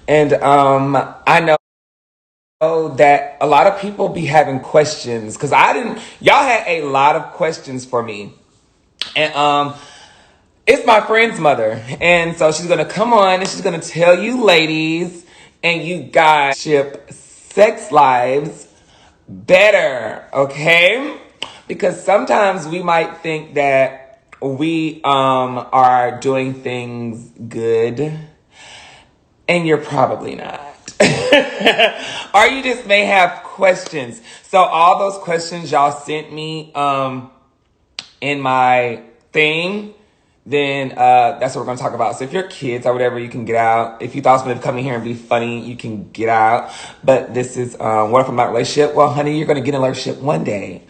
And I know that a lot of people be having questions because I didn't. Y'all had a lot of questions for me, and it's my friend's mother, and so she's gonna come on and she's gonna tell you, ladies, and you guys, ship sex lives better, okay? Because sometimes we might think that we are doing things good and you're probably not. Or you just may have questions. So all those questions y'all sent me in my thing, then that's what we're going to talk about. So if you're kids or whatever, you can get out. If you thought somebody would come in here and be funny, you can get out. But this is what if I'm not in a relationship? Well, honey, you're going to get in a relationship one day.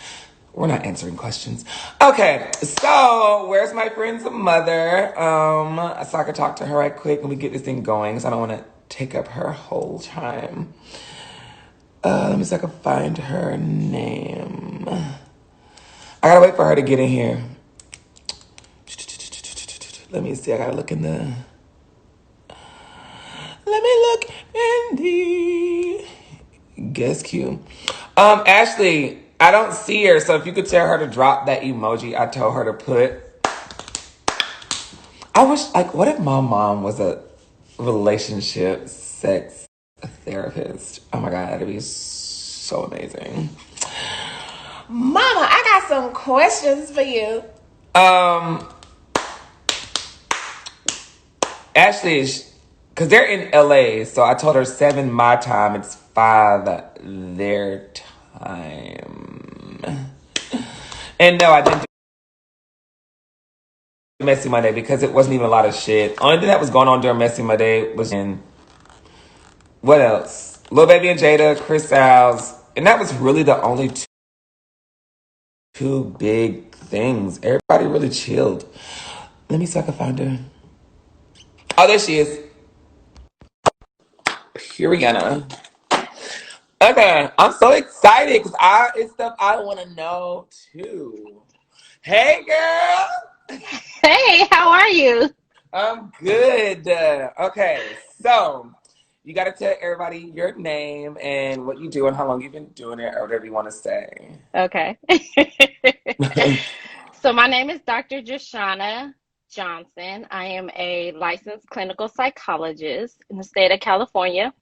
We're not answering questions. Okay, so where's my friend's mother? So I can talk to her right quick and we get this thing going. So I don't want to take up her whole time. Let me see if I can find her name. I gotta wait for her to get in here. Let me see. I gotta look in the. Let me look in the guest queue. Ashley, I don't see her, so if you could tell her to drop that emoji I told her to put. I wish, like, what if my mom was a relationship sex therapist? Oh my god, that'd be so amazing. Mama, I got some questions for you. Um, Ashley, because they're in LA, so I told her 7 my time, it's 5 their time. And no, I didn't do Messy Monday because it wasn't even a lot of shit. Only thing that was going on during Messy Monday was in, what else? Lil Baby and Jada, Chris Styles, and that was really the only two big things. Everybody really chilled. Let me see if I can find her. Oh, there she is. Puriana. Okay, I'm so excited because it's stuff I want to know too. Hey, girl. Hey, how are you? I'm good. Okay, so you got to tell everybody your name and what you do and how long you've been doing it or whatever you want to say. Okay. So my name is Dr. Jashana Johnson. I am a licensed clinical psychologist in the state of California,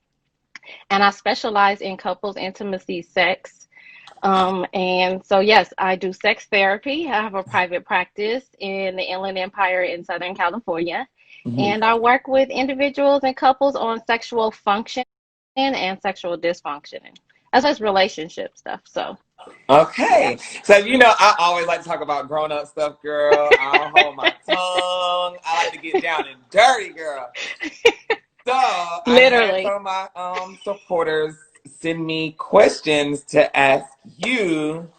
and I specialize in couples intimacy sex. And so, yes, I do sex therapy. I have a private practice in the Inland Empire in Southern California, Mhm. and I work with individuals and couples on sexual function and sexual dysfunction, as well as relationship stuff. So, yeah. Okay, so I always like to talk about grown up stuff, girl. I don't hold my tongue. I like to get down and dirty, girl. So I had Literally. some of my supporters send me questions to ask you,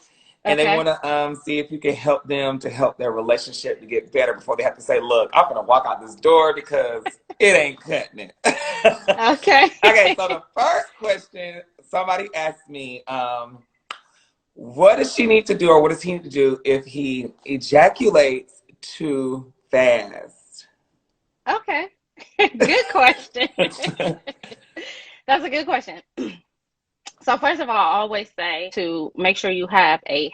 and they Okay. want to see if you can help them to help their relationship to get better before they have to say, "Look, I'm gonna walk out this door because it ain't cutting it." Okay. Okay, so the first question somebody asked me, what does she need to do, or what does he need to do if he ejaculates too fast? Okay. Good question. That's a good question. So first of all, I always say to make sure you have a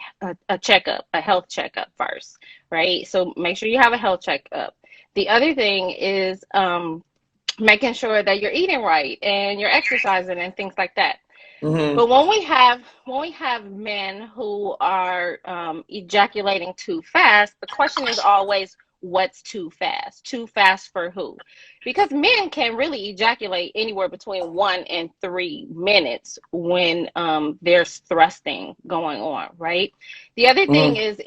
checkup, a health checkup first, right? So make sure you have a health checkup. The other thing is making sure that you're eating right and you're exercising and things like that. Hmm. But when we have men who are ejaculating too fast, the question is always what's too fast? Too fast for who? Because men can really ejaculate anywhere between 1 and 3 minutes when there's thrusting going on, right? The other thing Hmm. is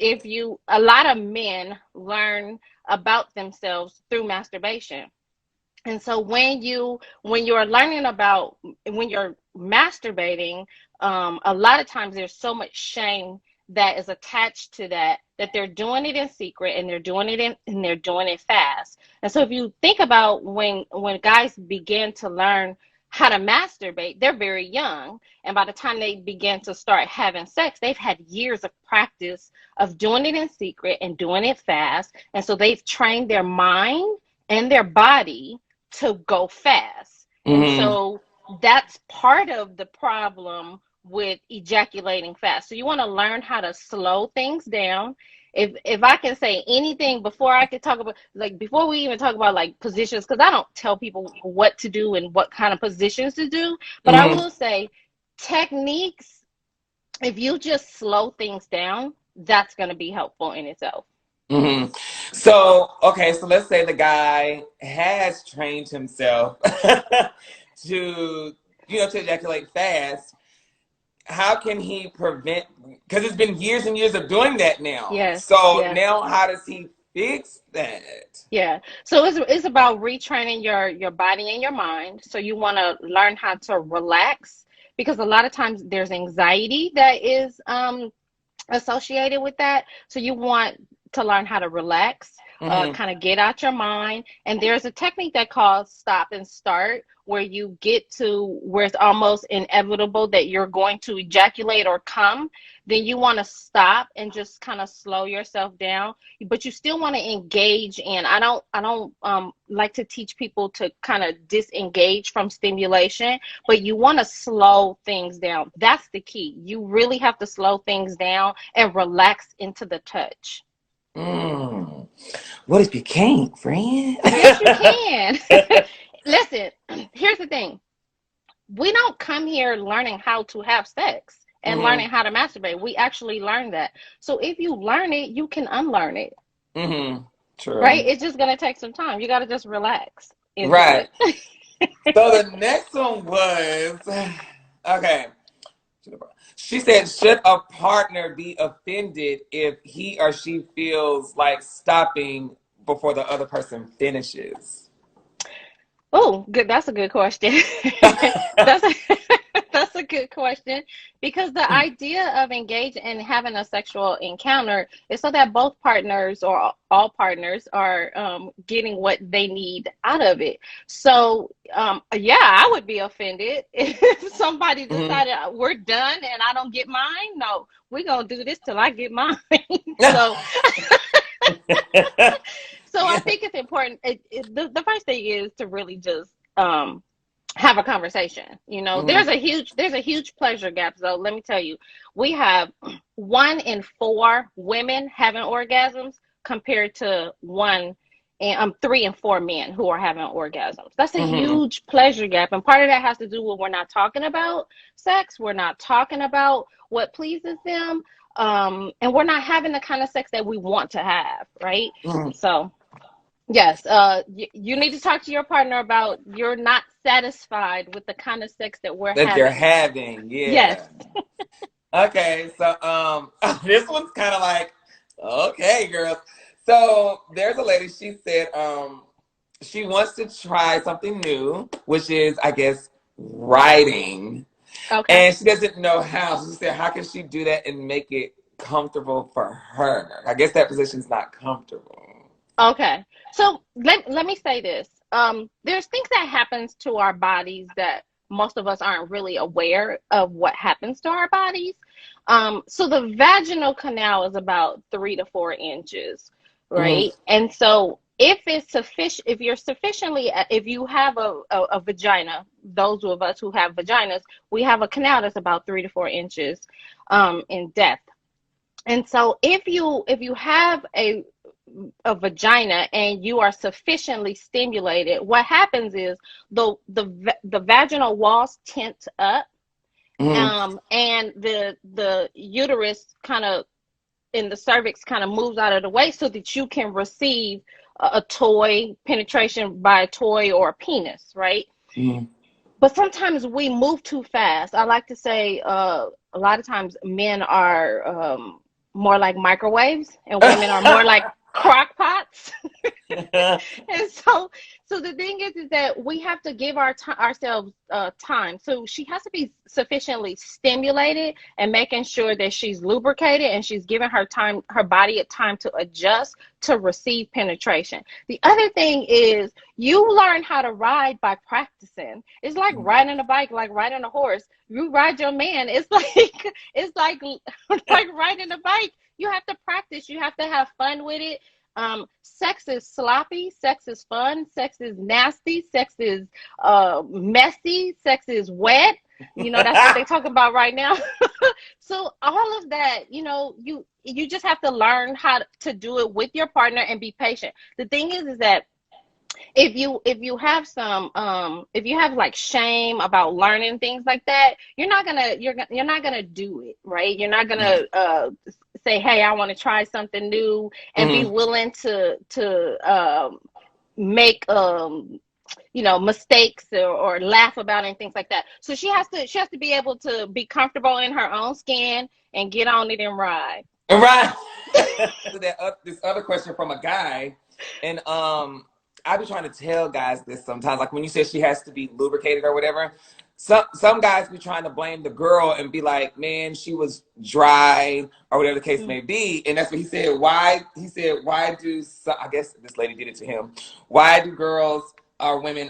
a lot of men learn about themselves through masturbation. And so when you're learning about when you're masturbating, a lot of times there's so much shame that is attached to that they're doing it in secret and they're doing it fast. And so if you think about when guys begin to learn how to masturbate, they're very young. And by the time they begin to start having sex, they've had years of practice of doing it in secret and doing it fast. And so they've trained their mind and their body to go fast. And Mm-hmm. so that's part of the problem with ejaculating fast. So you want to learn how to slow things down. If I can say anything before I could talk about, like, before we even talk about like positions, because I don't tell people what to do and what kind of positions to do, but I Mm-hmm. will say techniques, if you just slow things down, that's going to be helpful in itself. Mm-hmm. So, okay, so let's say the guy has trained himself to, to ejaculate fast. How can he prevent, because it's been years and years of doing that now. Yes, So yes. now how does he fix that? Yeah. So it's about retraining your body and your mind. So you want to learn how to relax, because a lot of times there's anxiety that is associated with that. So you want to learn how to relax, Mm-hmm. kind of get out your mind. And there's a technique that calls stop and start, where you get to where it's almost inevitable that you're going to ejaculate or come. Then you want to stop and just kind of slow yourself down, but you still want to engage in. I don't like to teach people to kind of disengage from stimulation, but you want to slow things down. That's the key. You really have to slow things down and relax into the touch. Mm. What if you can't, friend? Yes, you can. Listen, here's the thing. We don't come here learning how to have sex and Mm-hmm. learning how to masturbate. We actually learn that. So if you learn it, you can unlearn it, Mm-hmm. right? True. It's just going to take some time. You got to just relax into Right. it. So the next one was okay. She said, should a partner be offended if he or she feels like stopping before the other person finishes? Oh, good. That's a good question. That's a that's a good question, because the idea of engaging and having a sexual encounter is so that both partners, or all partners, are getting what they need out of it. So, yeah, I would be offended if somebody Mhm. decided we're done and I don't get mine. No, we're gonna do this till I get mine. So, so I Yeah. think it's important. The first thing is to really just have a conversation. Mhm. There's a huge pleasure gap. So let me tell you, we have 1 in 4 women having orgasms compared to 3 and 4 men who are having orgasms. That's a Mhm. huge pleasure gap, and part of that has to do with we're not talking about sex. We're not talking about what pleases them, and we're not having the kind of sex that we want to have, right? Mhm. So yes, you need to talk to your partner about you're not satisfied with the kind of sex that we're That they're having. having, Yes. yeah. Okay, so this one's kind of like, okay, girls. So there's a lady. She said she wants to try something new, which is, I guess, writing, Okay. and she doesn't know how. So she said, how can she do that and make it comfortable for her? I guess that position's not comfortable. Okay. So let me say this. There's things that happens to our bodies that most of us aren't really aware of what happens to our bodies. So the vaginal canal is about 3 to 4 inches, Mm-hmm. right? And so if you have a vagina, those of us who have vaginas, we have a canal that's about 3 to 4 inches in depth. And so if you have a vagina and you are sufficiently stimulated, what happens is the vaginal walls tent up, Mm-hmm. and the uterus kind of in the cervix kind of moves out of the way so that you can receive a toy penetration by a toy or a penis, right? Mm-hmm. But sometimes we move too fast. I like to say a lot of times men are more like microwaves and women are more like crock pots. And so the thing is that we have to give ourselves time. So she has to be sufficiently stimulated and making sure that she's lubricated and she's giving her body a time to adjust to receive penetration. The other thing is you learn how to ride by practicing. It's like riding a bike, like riding a horse. You ride your man. It's like it's like like riding a bike. You have to practice. You have to have fun with it. Sex is sloppy, sex is fun, sex is nasty, sex is messy, sex is wet. That's what they talk about right now. So all of that, you just have to learn how to do it with your partner and be patient. The thing is that if you have some if you have like shame about learning things like that, you're not gonna do it, right? You're not gonna say, hey, I want to try something new, and be Mm-hmm. willing to make mistakes, or laugh about it and things like that. So she has to be able to be comfortable in her own skin and get on it and ride. Right. This other question from a guy, and I be trying to tell guys this sometimes. Like when you say she has to be lubricated or whatever, some guys be trying to blame the girl and be like, "Man, she was dry," or whatever the case may be. And that's what he said. Why do I guess this lady did it to him? Why do girls or women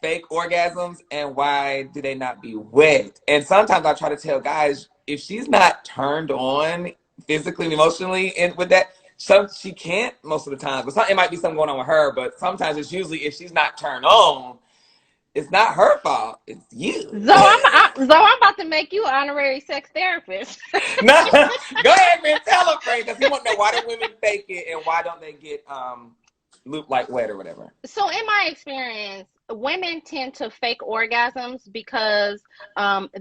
fake orgasms, and why do they not be wet? And sometimes I try to tell guys, if she's not turned on physically and emotionally and with that, she can't most of the time. But it might be something going on with her, but sometimes it's usually if she's not turned on, it's not her fault, it's you. I'm about to make you honorary sex therapist. No, go ahead, man, tell him, Frank, because he want to know why do women fake it and why don't they get loop like wet or whatever. So in my experience, women tend to fake orgasms because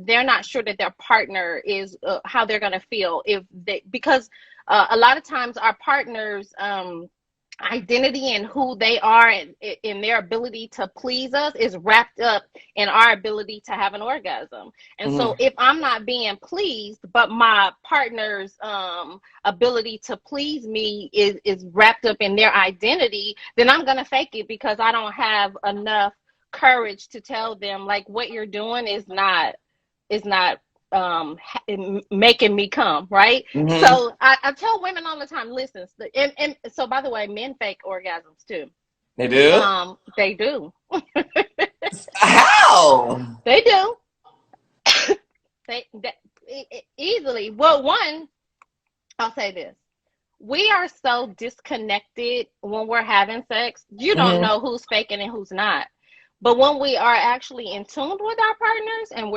they're not sure that their partner is how they're going to feel if they because a lot of times our partners identity and who they are, and in their ability to please us, is wrapped up in our ability to have an orgasm. And so Mm-hmm. if I'm not being pleased, but my partner's ability to please me is wrapped up in their identity, then I'm gonna fake it because I don't have enough courage to tell them, like, what you're doing is not making me come, right? Mm-hmm. So I tell women all the time, listen, and so by the way, men fake orgasms too. They do? They do. How? They do. They easily. Well, one, I'll say this. We are so disconnected when we're having sex. You don't Mm-hmm. know who's faking and who's not. But when we are actually in tune with our partners, and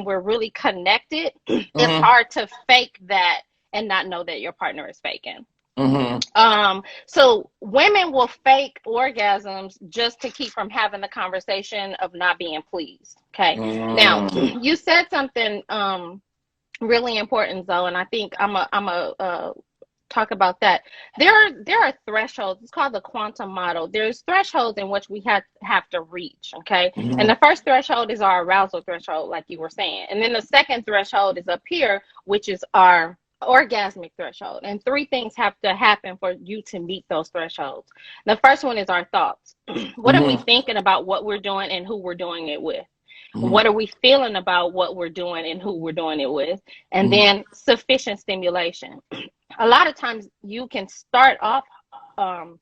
we're really connected, it's Mm-hmm. hard to fake that and not know that your partner is faking. Mm-hmm. So women will fake orgasms just to keep from having the conversation of not being pleased. Okay. Now, Mm. you said something really important, Zoe, and I think I'm a talk about that. There are thresholds. It's called the quantum model. There's thresholds in which we have to reach. Okay, and Mhm. the first threshold is our arousal threshold, like you were saying, and then the second threshold is up here, which is our orgasmic threshold. And three things have to happen for you to meet those thresholds. The first one is our thoughts. What are we Mhm. thinking about what we're doing and who we're doing it with? Mhm. What are we feeling about what we're doing and who we're doing it with? And Mhm. then sufficient stimulation. A lot of times you can start off um,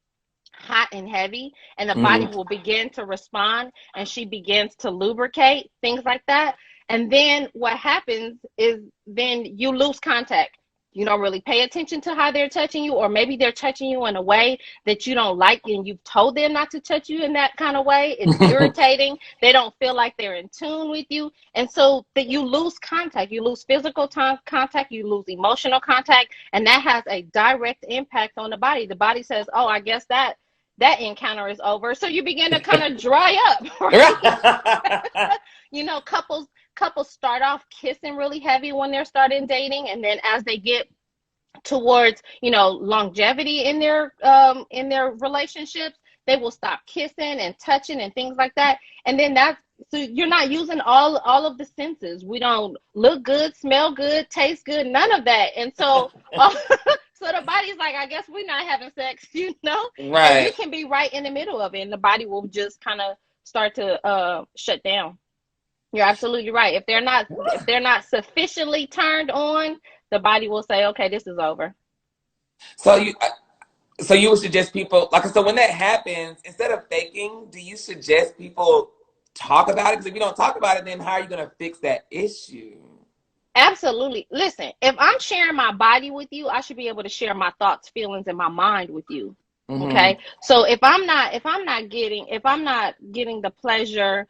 hot and heavy, and the body Mhm. will begin to respond, and she begins to lubricate, things like that. And then what happens is then you lose contact. You don't really pay attention to how they're touching you, or maybe they're touching you in a way that you don't like, and you've told them not to touch you in that kind of way. It's irritating. They don't feel like they're in tune with you. And so that you lose contact, you lose physical contact, you lose emotional contact, and that has a direct impact on the body. The body says, oh, I guess that encounter is over. So you begin to kind of dry up, right? Couples start off kissing really heavy when they're starting dating, and then as they get towards longevity in their relationships, they will stop kissing and touching and things like that. And then that's so you're not using all of the senses. We don't look good, smell good, taste good, none of that. And so so the body's like, I guess we're not having sex, and you Right. can be right in the middle of it, and the body will just kind of start to shut down. You're absolutely right. If they're not sufficiently turned on, the body will say, okay, this is over. So you would suggest people like so when that happens, instead of faking, do you suggest people talk about it? Because if you don't talk about it, then how are you gonna fix that issue? Absolutely. Listen, if I'm sharing my body with you, I should be able to share my thoughts, feelings, and my mind with you. Mm-hmm. Okay. So if I'm not getting the pleasure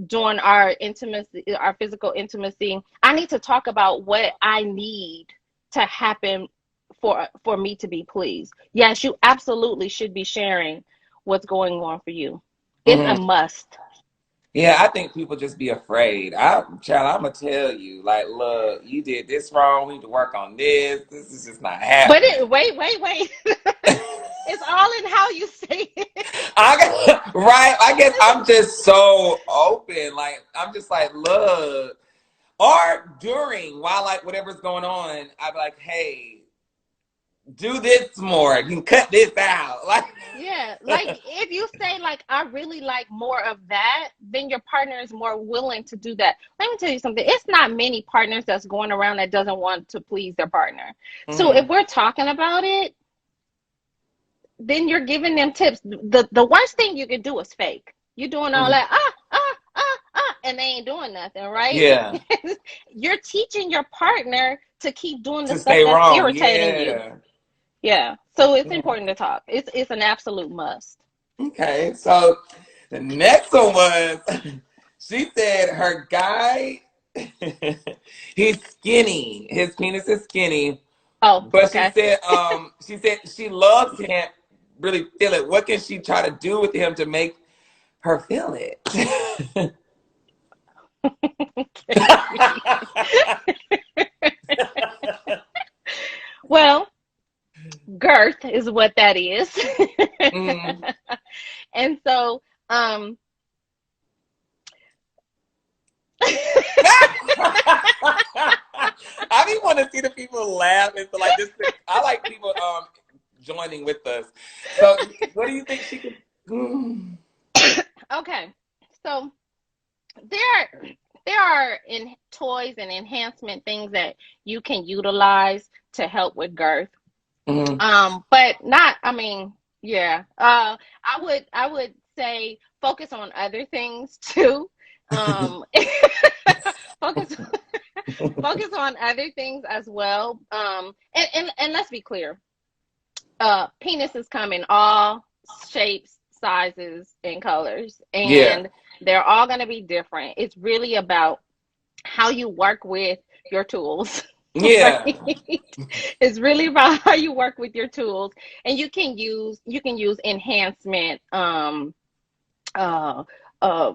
during our intimacy, our physical intimacy, I need to talk about what I need to happen for me to be pleased. Yes, you absolutely should be sharing what's going on for you. It's a Mm-hmm. must. Yeah, I think people just be afraid. Child, I'm gonna tell you, like, look, you did this wrong. We need to work on this. This is just not But happening. wait. It's all in how you say it. Right? I guess I'm just so open. Like, I'm just like, look, or during while like whatever's going on, I'd be like, hey, do this more. You can cut this out. Like, Yeah, like if you say like I really like more of that, then your partner is more willing to do that. Let me tell you something. It's not many partners that's going around that doesn't want to please their partner. So if mhm, we're talking about it, then you're giving them tips. The worst thing you can do is fake. You're doing all mhm. that and they ain't doing nothing, right? Yeah, You're teaching your partner to keep doing the to stuff stay that's wrong. irritating you. Yeah. Yeah. So it's Yeah. important to talk. It's an absolute must. Okay, so the next one was she said her guy he's skinny. His penis is skinny. Oh, But okay. she said she loves him, really feel it. What can she try to do with him to make her feel it? Well, girth is what that is. Mm. And so, um, I be want to see the people laugh and so like this. I like people joining with us. So, what do you think she could? Mm. okay. So there there are in toys and enhancement things that you can utilize to help with girth. Mhm. But not, I mean, yeah. I would say focus on other things too. Um, focus focus on other things as well. And let's be clear. Penises come in all shapes, sizes, and colors, Yeah, and they're all going to be different. It's really about how you work with your tools. Right? yeah. It's really about how you work with your tools, and you can use enhancement uh uh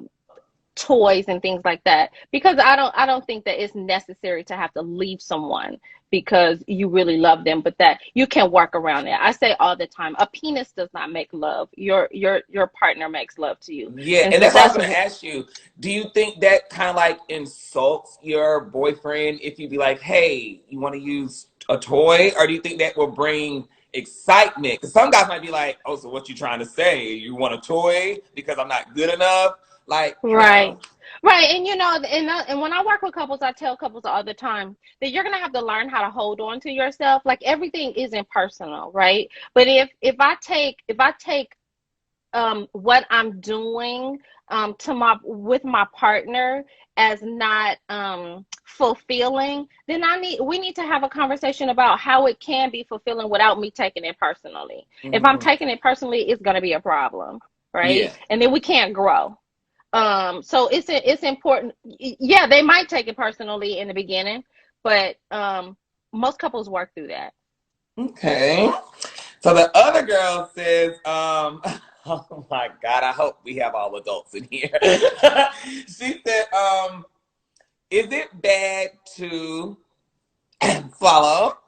toys and things like that, because I don't think that it's necessary to have to leave someone because you really love them, but that you can work around it. I say all the time, a penis does not make love. Your partner makes love to you. Yeah, And and so that's what I was that's gonna ask you. Do you think that kind of like insults your boyfriend if you be like, "Hey, you want to use a toy," or do you think that will bring excitement? Because some guys might be like, "Oh, so what you trying to say? You want a toy because I'm not good enough?" Like, you right. know. Right. And and when I work with couples, I tell couples all the time that you're gonna have to learn how to hold on to yourself. Like everything isn't personal, right? But if I take what I'm doing to my with my partner as not fulfilling, then we need to have a conversation about how it can be fulfilling without me taking it personally. If I'm Mhm. taking it personally, it's gonna be a problem, right? Yeah. And then we can't grow. So it's important. Yeah, they might take it personally in the beginning, but most couples work through that. Okay. So the other girl says, oh my God, I hope we have all adults in here. She said, is it bad to follow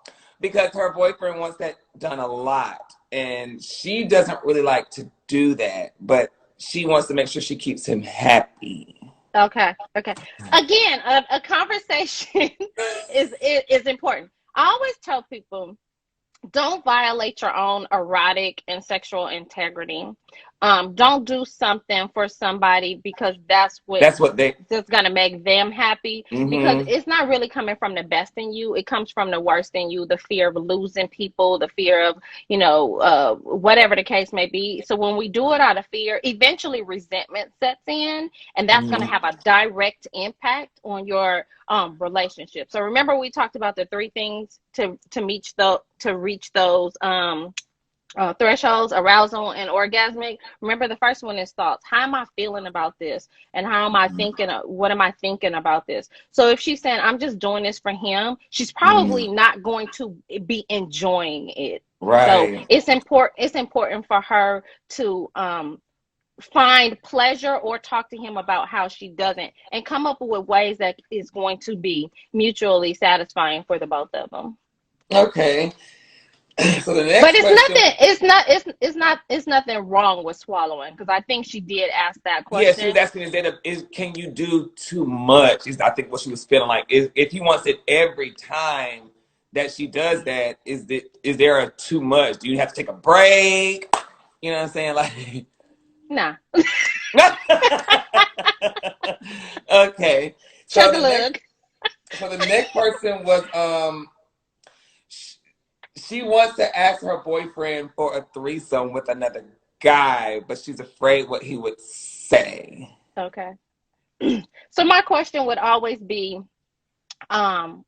because her boyfriend wants that done a lot and she doesn't really like to do that, but she wants to make sure she keeps him happy. Okay, okay. Again, a conversation is important. I always tell people, don't violate your own erotic and sexual integrity. Don't do something for somebody because That's what they. that's gonna make them happy, because Mm-hmm. it's not really coming from the best in you. It comes from the worst in you, the fear of losing people, the fear of, whatever the case may be. So when we do it out of fear, eventually resentment sets in, and that's gonna Mm-hmm. have a direct impact on your relationship. So remember, we talked about the three things to reach those thresholds: arousal and orgasmic. Remember, the first one is thoughts. How am I feeling about this? And how am I thinking? What am I thinking about this? So if she's saying, I'm just doing this for him, she's Mm-hmm. probably not going to be enjoying it. So Right. it's important for her to find pleasure or talk to him about how she doesn't, and come up with ways that is going to be mutually satisfying for the both of them. Okay. So the But next it's question. nothing. It's nothing wrong with swallowing, because I think she did ask that Yeah, she was question. asking, is can you do too much? Is I think what she was feeling like is if he wants it every time that she does that, is there a too much? Do you have to take a break? You know what I'm saying? Like, Nah, okay. So chug a the next, lug. so the next person was sh- she wants to ask her boyfriend for a threesome with another guy, but she's afraid what he would say. Okay. So my question would always be, um,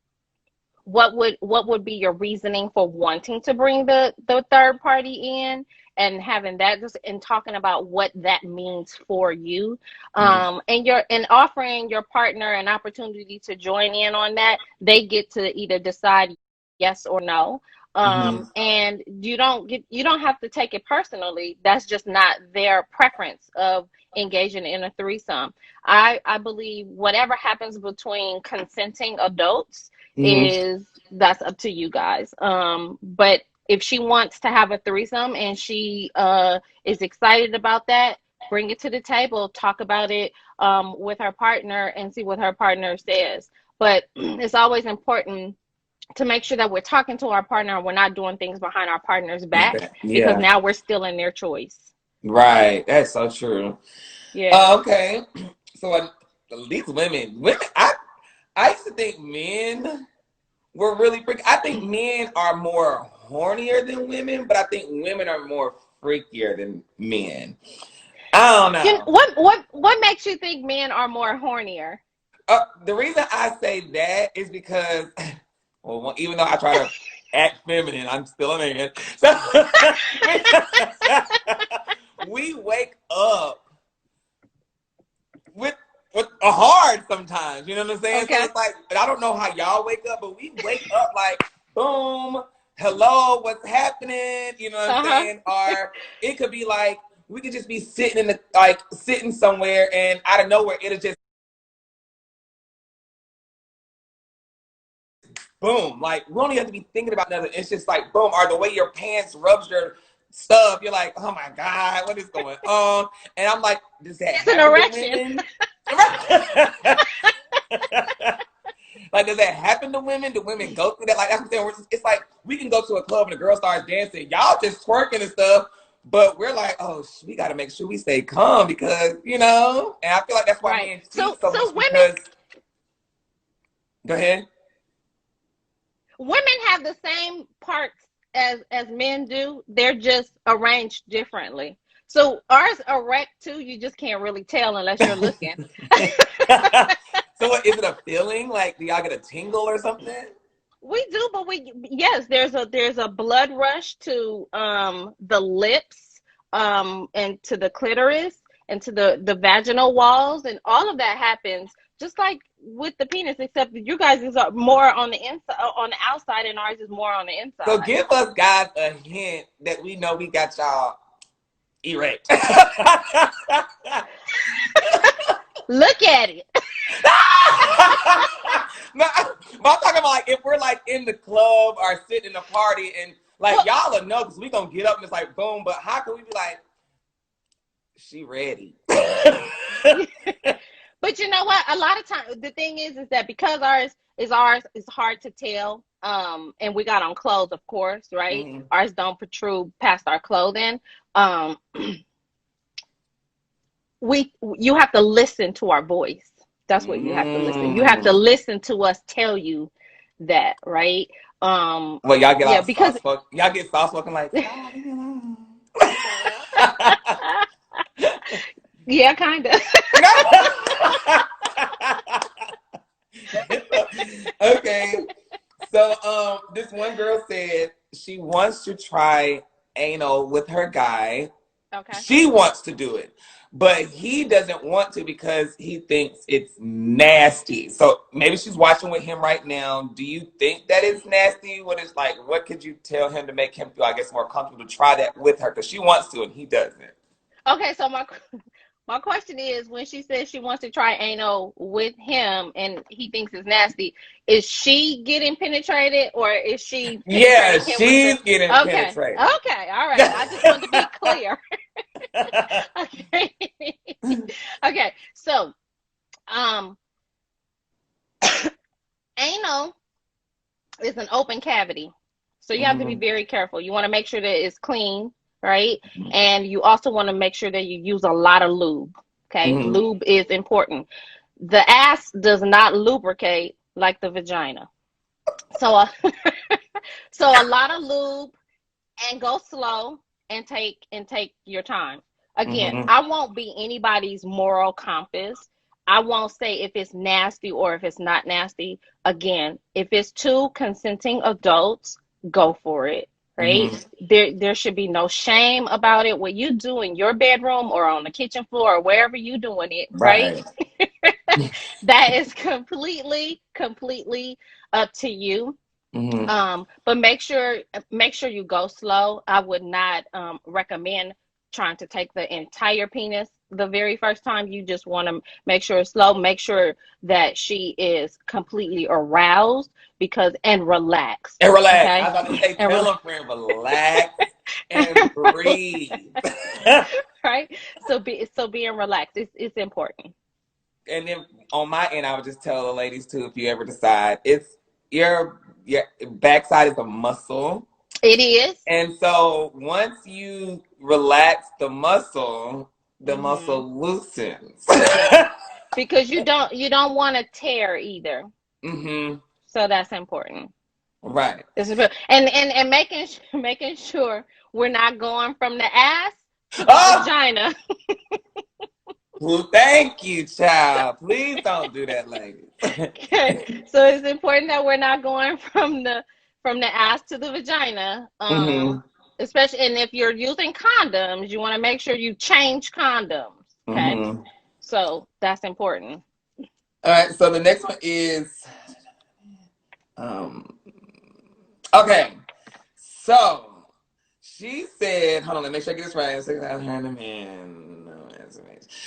what would be your reasoning for wanting to bring the third party in, and having that, just and talking about what that means for you, and offering your partner an opportunity to join in on that. They get to either decide yes or no. Mm-hmm. And you don't have to take it personally. That's just not their preference of engaging in a threesome. I believe whatever happens between consenting adults Mm-hmm. is that's up to you guys. But if she wants to have a threesome and she is excited about that, bring it to the table, talk about it with her partner, and see what her partner says. But it's always important to make sure that we're talking to our partner and we're not doing things behind our partner's back, because Yeah. now we're still in their choice. Right. That's so true. Yeah. Okay. So these women, I used to think men were really freaky. I think men are more hornier than women, but I think women are more freakier than men. I don't know. What makes you think men are more hornier? The reason I say that is because, well, even though I try to act feminine, I'm still a man. So we wake up with with a hard sometimes. You know what I'm saying? So Okay. it's like I don't know how y'all wake up, but we wake up like boom, hello, what's happening? You know what I'm Uh-huh. saying? Or it could be like we could just be sitting in the like sitting somewhere and out of nowhere it'll just boom. Like we don't even have to be thinking about nothing. It's just like boom, or the way your pants rubs your stuff, you're like, oh my God, what is going on? And I'm like, does that It's an happen to erection. women? Like, does that happen to women? Do women go through that? Like, that's what I'm saying. It's like we can go to a club and the girl starts dancing. Y'all just twerking and stuff. But we're like, oh, we got to make sure we stay calm because, and I feel like that's why Right. men cheat so So much because, go ahead. women have the same parts as men do. They're just arranged differently. So ours erect too. You just can't really tell unless you're looking. So what, is it a feeling? Like, do y'all get a tingle or something? We do, but we yes, there's a blood rush to the lips, and to the clitoris, and to the vaginal walls, and all of that happens just like with the penis, except that you guys is more on the inside, on the outside, and ours is more on the So inside. give us guys a hint that we know we got y'all erect. Look at it. No, but I'm talking about like if we're like in the club or sitting in a party and like Well, y'all will know because we gonna get up and it's like boom. But how can we be like, she ready? but you know what? A lot of times the thing is that because ours is hard to tell. And we got on clothes, of course, right? Mhm. Ours don't protrude past our clothing. Um, you have to listen to our voice. That's what you have to listen. You have to Mm. listen to us tell you that, right? Well, y'all get Yeah, out because soft spoken. Y'all get soft spoken like, oh, leave me alone. yeah, kind of. Okay. So this one girl said she wants to try anal with her guy. Okay. She wants to do it, but he doesn't want to because he thinks it's nasty. So maybe she's watching with him right now. Do you think that it's nasty? What is like? What could you tell him to make him feel, I guess, more comfortable to try that with her? Because she wants to and he doesn't. Okay, so my question is, when she says she wants to try anal with him and he thinks it's nasty, is she getting penetrated or is she Yeah, penetrating him with the? she's getting Okay, penetrated. okay, all right. I just wanted to be clear. Okay, okay. So, um, anal is an open cavity, so you have to be Mhm. very careful. You want to make sure that it's clean, right? And you also want to make sure that you use a lot of lube. Okay, Mhm. lube is important. The ass does not lubricate like the vagina. So, so a lot of lube and go slow and take your time. Again, Mhm. I won't be anybody's moral compass. I won't say if it's nasty or if it's not nasty. Again, if it's two consenting adults, go for it. Right? Mhm. There should be no shame about it. What you do in your bedroom or on the kitchen floor or wherever you doing it, right? Right. That is completely up to you. Mhm. But make sure you go slow. I would not recommend trying to take the entire penis the very first time. You just want to make sure it's slow. Make sure that she is completely aroused because and relaxed. And relax. I Okay, was about to say, and tell a friend, relax and breathe. right. So being relaxed it's important. And then on my end, I would just tell the ladies too, if you ever decide, it's your backside is a muscle. It is. And so once you relax the Mm-hmm. muscle loosens. Yes, because you don't want to tear either. Hmm. So that's important. Right. And making sure we're not going from the ass to the Oh, vagina. well, thank you, child. Please don't do that, ladies. Okay, so it's important that we're not going from the ass to the vagina. Hmm. Especially, and if you're using condoms, you want to make sure you change condoms. Okay, Hmm. so that's important. All right. So the next one is um. Okay. So she said, hold on, let me make sure I get this right.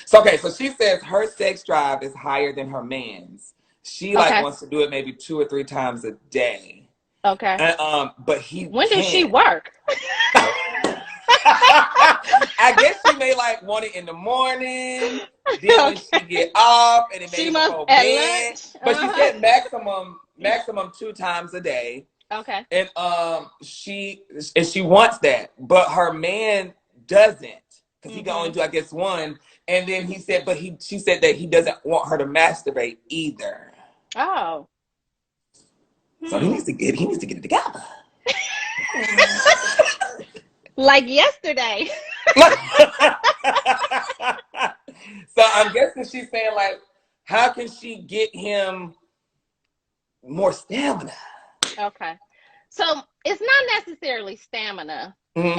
So okay, so she says her sex drive is higher than her man's. She like Okay, wants to do it maybe 2 or 3 times a day. okay. And, but he When does she can't. work? I guess she may like want it in the morning, then when she Okay, get off, and then she maybe must before at bed. lunch. But she said maximum 2 times a day. Okay. And she wants that, but her man doesn't because he can only Mhm. do I guess one. And then he said, but she said that he doesn't want her to masturbate either. Oh. So Hmm. he needs to get it together. Like yesterday. So I'm guessing she's saying like, how can she get him more stamina? Okay. So it's not necessarily stamina. Mm-hmm.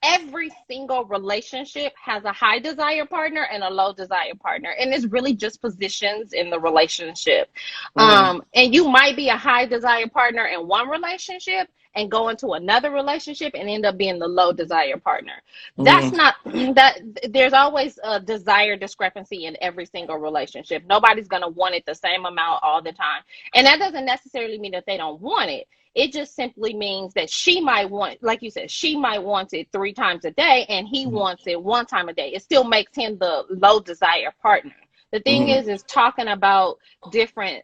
Every single relationship has a high desire partner and a low desire partner. And it's really just positions in the relationship. Mm-hmm. And you might be a high desire partner in one relationship and go into another relationship and end up being the low desire partner. That's Mm-hmm. not that there's always a desire discrepancy in every single relationship. Nobody's gonna want it the same amount all the time. And that doesn't necessarily mean that they don't want it. It just simply means that she might want, like you said, she might want it 3 times a day and he wants it 1 time a day. It still makes him the low desire partner. The thing Mm-hmm. is talking about different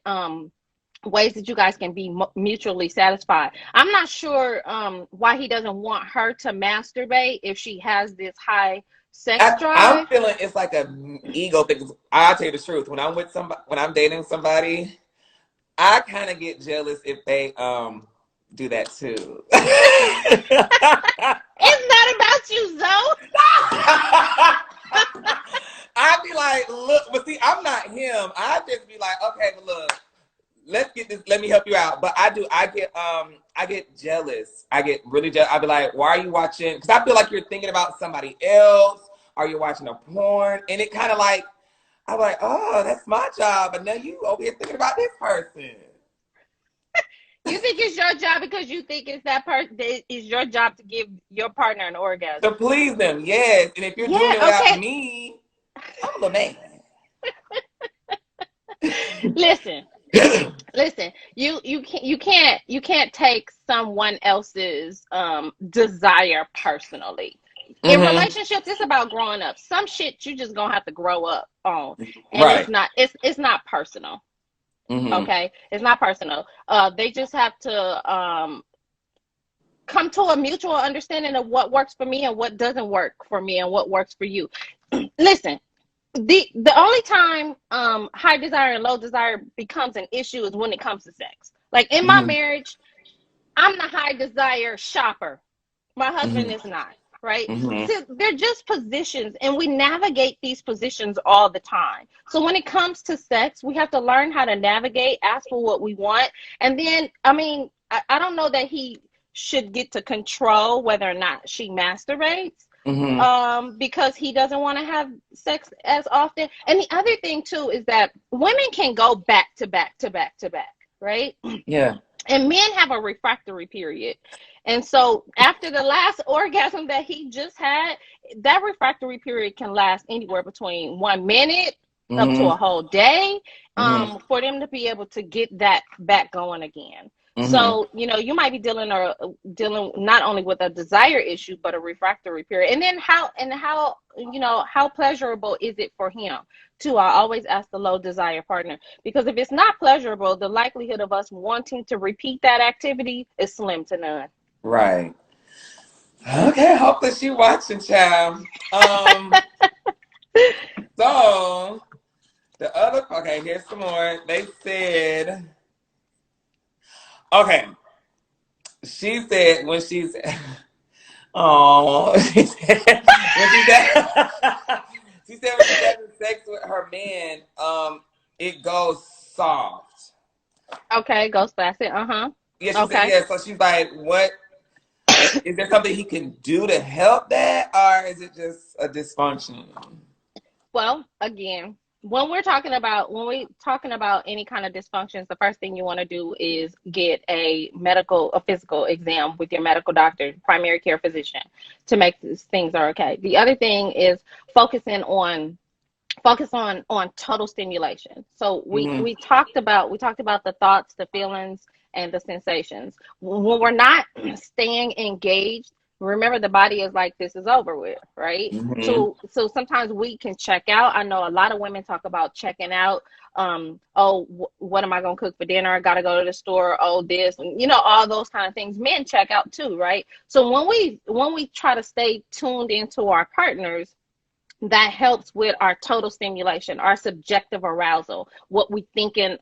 ways that you guys can be mutually satisfied. I'm not sure why he doesn't want her to masturbate if she has this high sex I'm drive. feeling it's like a ego thing. I'll tell you the truth. When I'm with somebody, when I'm dating somebody, I kind of get jealous if they do that too. It's not about you, Zoe. I'd be like, look, but see, I'm not him. I'd just be like, okay, but look, let's get this, let me help you out. But I get jealous. I get really jealous. I'd be like, why are you watching? Because I feel like you're thinking about somebody else. Are you watching a porn? And it kind of like, I'm like, oh, that's my job. But now you over here thinking about this person. You think it's your job because you think it's that person. It's your job to give your partner an To orgasm. please them, yes. And if you're doing it Yeah. without Okay. me, I'm a little man. Listen. Listen. You can't take someone else's desire personally. In Mm-hmm. relationships, it's about growing up. Some shit you just gonna have to grow up on, and it's Right. not. It's not personal. Mm-hmm. Okay, it's not personal. They just have to come to a mutual understanding of what works for me and what doesn't work for me and what works for you. Listen, the only time high desire and low desire becomes an issue is when it comes to sex. Like in my Mm-hmm. marriage, I'm the high desire shopper. My husband Mm-hmm. is not, right? Mm-hmm. So they're just positions, and we navigate these positions all the time. So when it comes to sex, we have to learn how to navigate, ask for what we want, and then, I mean, I don't know that he should get to control whether or not she masturbates, Mm-hmm. because he doesn't want to have sex as often. And the other thing too is that women can go back to back to back to back, right? Yeah. And men have a refractory period. And so after the last orgasm that he just had, that refractory period can last anywhere between 1 minute up to a Mm-hmm. whole day, Mm-hmm. for them to be able to get that back going again. Mm-hmm. So, you might be dealing not only with a desire issue, but a refractory period. And then how pleasurable is it for him? Too, I always ask the low desire partner, because if it's not pleasurable, the likelihood of us wanting to repeat that activity is slim to none. Right. Okay, hopefully she watching, child. So the other, okay, here's some more. They said, okay, she said when she's, oh, she said when she's she said when she's having sex with her man, it goes soft. Okay, Ghost Facet. Uh-huh. Yeah, she said, Okay. yeah. So she's like, what is there something he can do to help that, or is it just a dysfunction? Well, again, when we talking about any kind of dysfunctions, the first thing you want to do is get a physical exam with your medical doctor, primary care physician, to make these things are okay. The other thing is focusing on focus on total stimulation. So we Mm-hmm. we talked about the thoughts, the feelings, and the sensations. When we're not staying engaged, remember the body is like, this is over with, right? Mm-hmm. So sometimes we can check out. I know a lot of women talk about checking out. Oh, what am I gonna cook for dinner? I gotta go to the store. Oh, this, all those kind of things. Men check out too, right? So when we try to stay tuned into our partners, that helps with our total stimulation, our subjective arousal, what we're thinking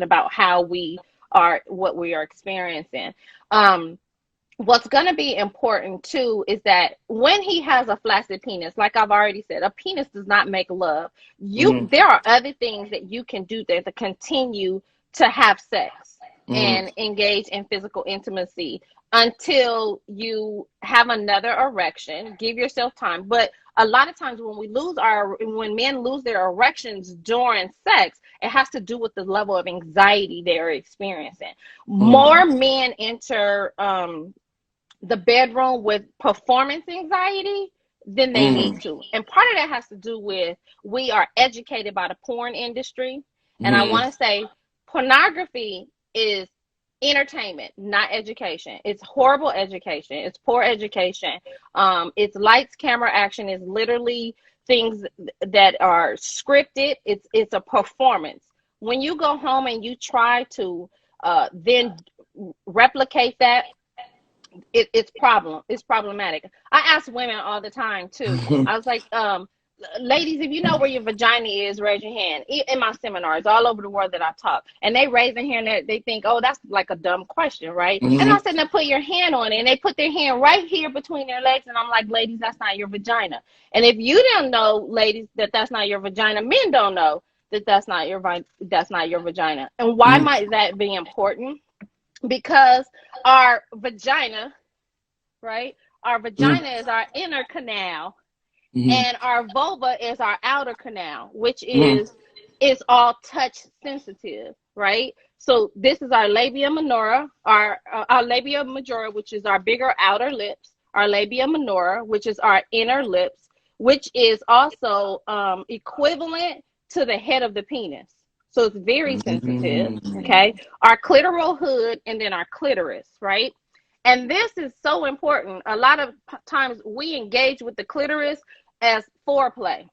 about, what we are experiencing. um what's going to be important too is that when he has a flaccid penis, like I've already said, a penis does not make love. Mm-hmm. There are other things that you can do there to continue to have sex Mm-hmm. and engage in physical intimacy until you have another erection. Give yourself time. But a lot of times when men lose their erections during sex, it has to do with the level of anxiety they're experiencing. Mm-hmm. More men enter the bedroom with performance anxiety than they need Mm-hmm. to. And part of that has to do with, we are educated by the porn industry. And I Mm-hmm. want to say pornography is entertainment, not education. It's horrible education. It's poor education. It's lights, camera, action. Is literally things that are scripted. It's a performance. When you go home and you try to then replicate that it's problematic. I ask women all the time too. I was like, ladies, if you know where your vagina is, raise your hand. In my seminars all over the world that I talk, and they raise their hand, they think, oh, that's like a dumb question, right? And I Mhm. said, now put your hand on it, and they put their hand right here between their legs, and I'm like, ladies, that's not your vagina. And if you don't know, ladies, that that's not your vagina, men don't know that that's not your vagina. And why Mhm. might that be important? Because our vagina, right? Our Mhm. vagina is our inner canal, Mhm. and our vulva is our outer canal, which Mhm. is all touch sensitive, right? So this is our labia minora, our labia majora, which is our bigger outer lips, our labia minora, which is our inner lips, which is also equivalent to the head of the penis. So it's very sensitive, Mhm. okay? Our clitoral hood and then our clitoris, right? And this is so important. A lot of times we engage with the clitoris as foreplay.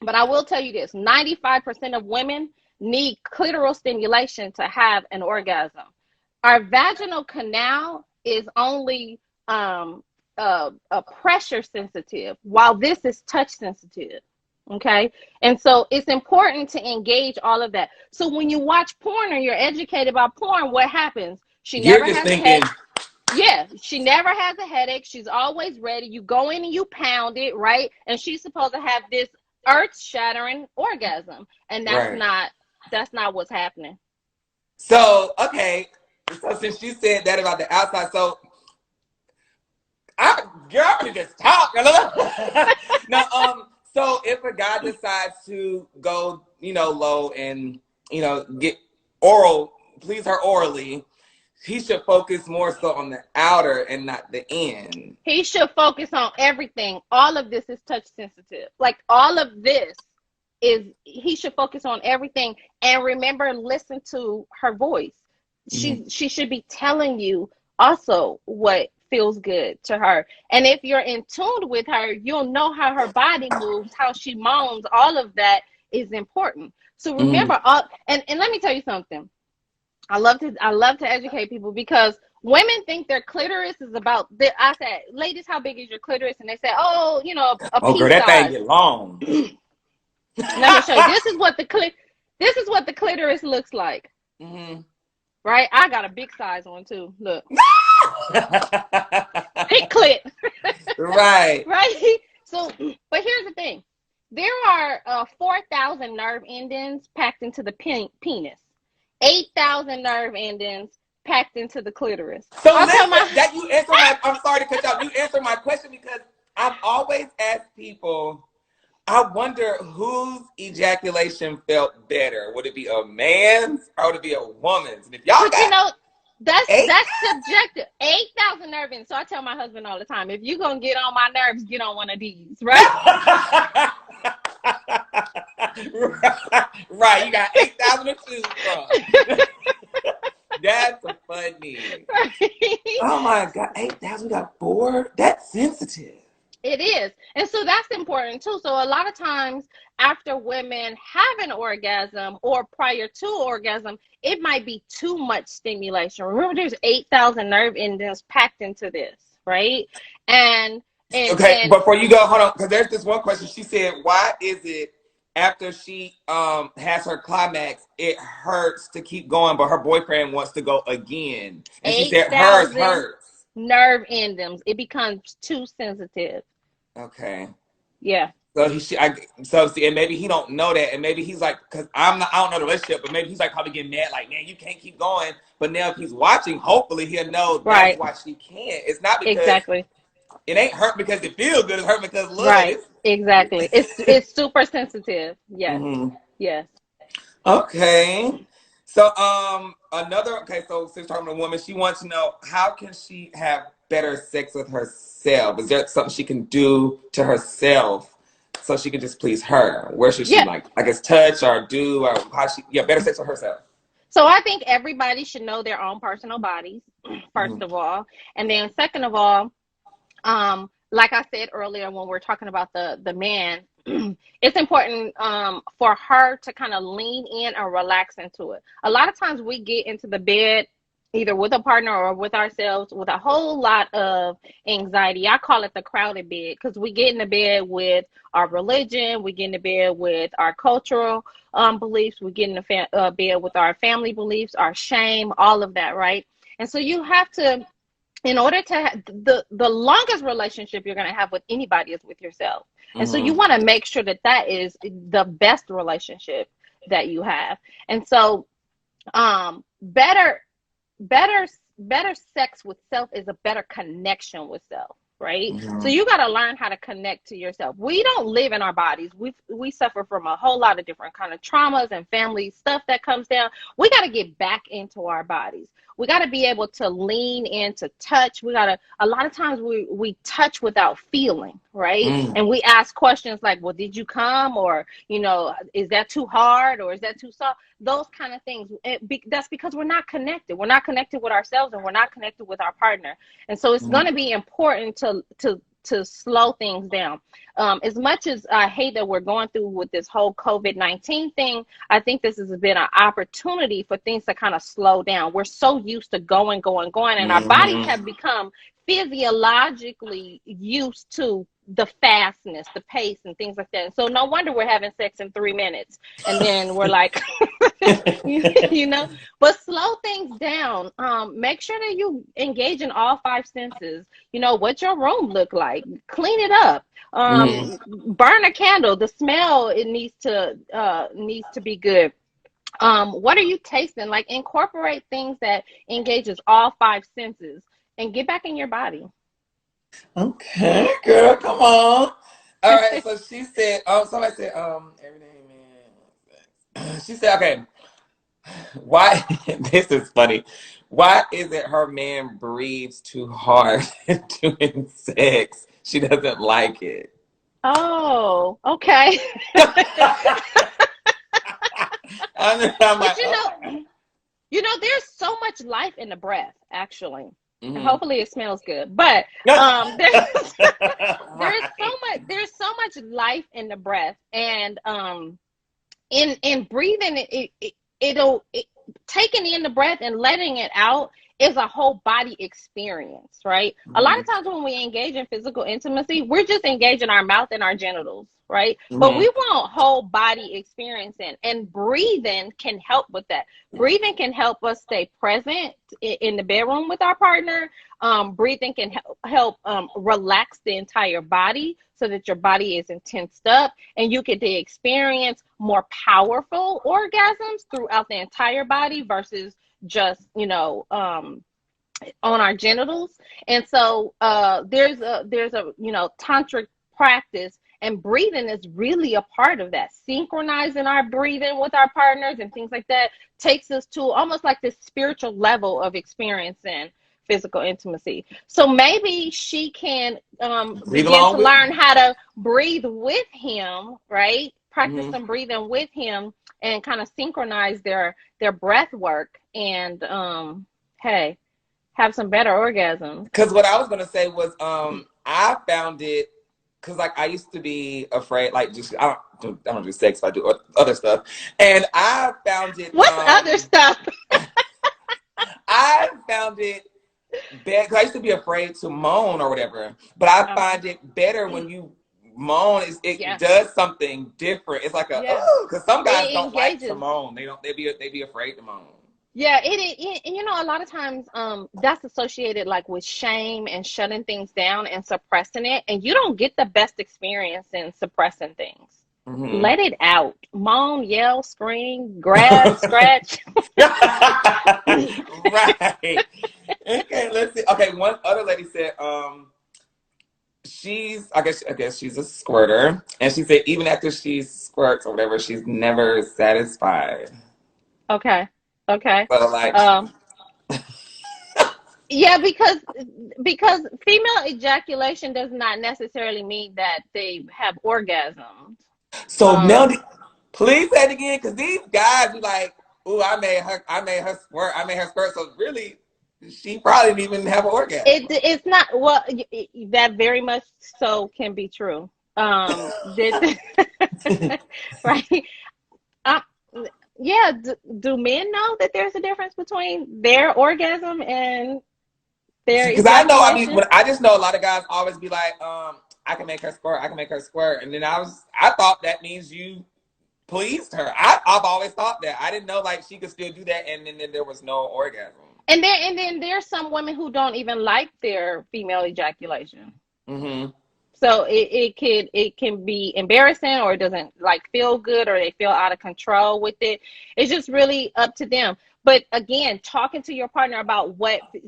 But I will tell you this, 95% of women need clitoral stimulation to have an orgasm. Our vaginal canal is only pressure sensitive, while this is touch sensitive. Okay. And so it's important to engage all of that. So when you watch porn or you're educated about porn, what happens? She You're never just has a thinking, head. Yeah, she never has a headache. She's always ready. You go in and you pound it, right? And she's supposed to have this earth-shattering orgasm, and right. that's not what's happening. So, okay. So since you said that about the outside, so I girl, I'm gonna just talk. No, so if a guy decides to go, low and get oral, please her orally, he should focus more so on the outer and not the in. He should focus on everything. All of this is touch sensitive. Like all of this is he should focus on everything and remember listen to her voice. Mhm. She should be telling you also what feels good to her. And if you're in tune with her, you'll know how her body moves, how she moans, all of that is important. So Mhm. remember all and let me tell you something. I love to educate people because women think their clitoris is about I said, ladies, how big is your clitoris? And they say, oh, a Oh, pea girl, that thing size. get long. Let me show you. This is what the clitoris looks like, Hmm. right? I got a big size one too. Look, big clit, Right. right? So, but here's the thing: there are 4,000 nerve endings packed into the penis, 8,000 nerve endings packed into the clitoris. So I'll tell listen, my that you answer my. I'm sorry to cut you off. You answer my question because I've always asked people. I wonder whose ejaculation felt better. Would it be a man's or would it be a woman's? And if y'all But got eight, that's subjective. 8,000 nerve endings. So I tell my husband all the time, if you're gonna get on my nerves, get on one of these, right? right, you got 8,000 to choose from. That's funny. Right? Oh my god, 8,000 got bored. That's sensitive. It is. And so that's important too. So a lot of times after women have an orgasm or prior to orgasm, it might be too much stimulation. Remember, there's 8,000 nerve endings packed into this, right? And Okay, and before you go, hold on, because there's this one question. She said, "Why is it after she has her climax, it hurts to keep going, but her boyfriend wants to go again?" And she said, "Hers 8,000 hurts." nerve endings, it becomes too sensitive. Okay. Yeah. So so see, and maybe he don't know that, and maybe he's like, because I don't know the relationship, but maybe he's like probably getting mad, like, man, you can't keep going. But now if he's watching, hopefully he'll know that's Right. why she can't. It's not because Exactly. it ain't hurt because it feels good. It's hurt because look, Right. Exactly. It's super sensitive. Yes. Mhm. Yes. Okay. So another okay, so since talking to a woman, she wants to know how can she have better sex with herself? Is there something she can do to herself so she can just please her? Where should she Yeah. like I guess touch or do or how she better sex with herself? So I think everybody should know their own personal bodies, first Hmm. of all. And then second of all, like I said earlier when we're talking about the man, it's important for her to kind of lean in and relax into it. A lot of times we get into the bed either with a partner or with ourselves, with a whole lot of anxiety. I call it the crowded bed, because we get in the bed with our religion, we get in the bed with our cultural beliefs, we get in the bed with our family beliefs, our shame, all of that, right? And so you have to, in order to have the longest relationship you're going to have with anybody is with yourself. And so you Mm-hmm. want to make sure that that is the best relationship that you have. And so better better better sex with self is a better connection with self, right? So Mm-hmm. you got to learn how to connect to yourself. We don't live in our bodies. We suffer from a whole lot of different kind of traumas and family stuff that comes down. We got to get back into our bodies. We got to be able to lean into touch. We got to, a lot of times we touch without feeling, right? Mm-hmm. And we ask questions like, well, did you come? Or, is that too hard? Or is that too soft? Those kind of things. That's because we're not connected. We're not connected with ourselves, and we're not connected with our partner. And so it's going to be important to slow things down. As much as I hate that we're going through with this whole COVID-19 thing, I think this has been an opportunity for things to kind of slow down. We're so used to going, going, going, and our bodies Mm-hmm. have become physiologically used to the fastness, the pace, and things like that. And so no wonder we're having sex in 3 minutes, and then we're like, you know. But slow things down. Make sure that you engage in all five senses. What your room look like. Clean it up. Mm-hmm. Burn a candle. The smell, it needs to be good. What are you tasting? Like, incorporate things that engages all five senses, and get back in your body. Okay, girl, come on. All right, so she said, somebody said, everything, man. She said, okay, why, this is funny. Why is it her man breathes too hard doing sex? She doesn't like it. Oh, okay. I'm But like, oh. there's so much life in the breath, actually. And Hmm. hopefully it smells good. But there's Right. there's so much life in the breath. And in breathing it'll taking in the breath and letting it out is a whole body experience, right? A lot Hmm. of times when we engage in physical intimacy, we're just engaging our mouth and our genitals, right? But we Hmm. want whole body experiencing, and breathing can help with that. Breathing can help us stay present in the bedroom with our partner. Breathing can help relax the entire body so that your body isn't tensed up, and you get to experience more powerful orgasms throughout the entire body versus just on our genitals. And so there's a tantric practice, and breathing is really a part of that. Synchronizing our breathing with our partners and things like that takes us to almost like this spiritual level of experiencing physical intimacy. So maybe she can Breathe begin along to with learn how to breathe with him, right? Practice me. some breathing with him, and kind of synchronize their breath work, and hey, have some better orgasms. Because what I was gonna say was, I found it because like I used to be afraid, like just I don't do sex, I do other stuff, and I found it, What's other stuff? I found it bad because I used to be afraid to moan or whatever, but I Okay. find it better when you moan. It Yeah. does something different. It's like a Yeah. oh, because some guys It don't like to engages. moan. They be afraid to moan. Yeah, and a lot of times that's associated like with shame and shutting things down and suppressing it, and you don't get the best experience in suppressing things. Hmm. Let it out. Moan, yell, scream, grab, scratch. Right. Okay, let's see. Okay, one other lady said, she's I guess she's a squirter, and she said even after she squirts or whatever, she's never satisfied. Okay. Okay. So like, Um yeah, because female ejaculation does not necessarily mean that they have orgasms. so Um Melody, please say it again, because these guys be like, "Ooh, I made her squirt, I made her squirt." So really, she probably didn't even have an orgasm. it's not, well, that very much so can be true. That right. Uh, yeah, do men know that there's a difference between their orgasm and their Because I know, I mean, ejaculation? I just know a lot of guys always be like, I can make her squirt, I can make her squirt. And then I thought that means you pleased her. I've always thought that. I didn't know like she could still do that and then there was no orgasm. And then there's some women who don't even like their female ejaculation. Mm-hmm. So it can be embarrassing, or it doesn't like feel good, or they feel out of control with it. It's just really up to them. But again, talking to your partner about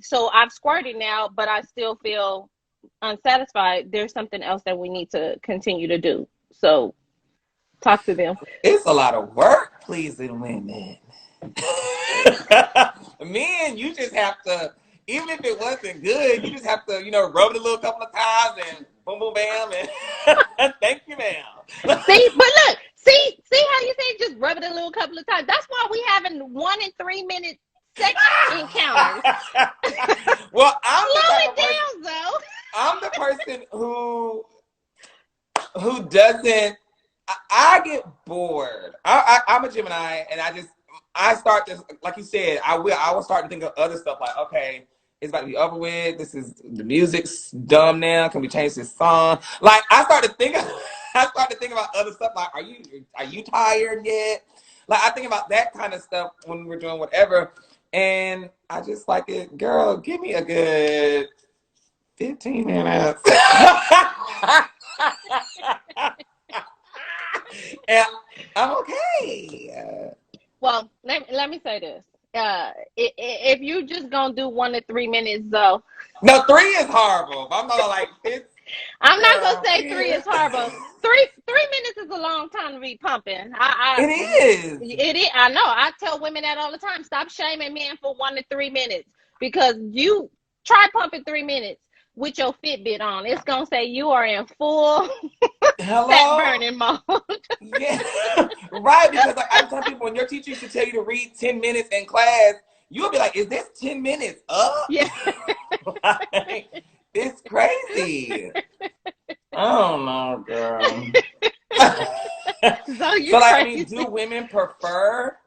so I've squirted now, but I still feel unsatisfied. There's something else that we need to continue to do. So talk to them. It's a lot of work pleasing women. Men, you just have to, even if it wasn't good, you just have to, rub it a little couple of times and boom, boom, bam, and thank you, ma'am. See, but look, see how you say just rub it a little couple of times. That's why we having 1 and 3 minute sex encounters. Well, Slow it down, though. I'm the person who doesn't. I get bored. I'm a Gemini, and I start to, like you said, I will start to think of other stuff like, okay, it's about to be over with. The music's dumb now. Can we change this song? Like I start to think about other stuff. Like, are you tired yet? Like I think about that kind of stuff when we're doing whatever, and I just like it, girl. Give me a good 15 minutes. And I'm okay. Well, let me say this. If you just gonna do 1 to 3 minutes, though. No, 3 is horrible. I'm not like this. I'm not gonna say 3 is horrible. Three minutes is a long time to be pumping. It is. It is. I know. I tell women that all the time. Stop shaming men for 1 to 3 minutes, because you try pumping 3 minutes with your Fitbit on. It's gonna say you are in full fat burning mode. Yeah, right. Because like I tell people, when your teacher used to tell you to read 10 minutes in class, you'll be like, "Is this 10 minutes up?" Yeah. Like, it's crazy. I don't know, girl. So you So like, I crazy. mean, do women prefer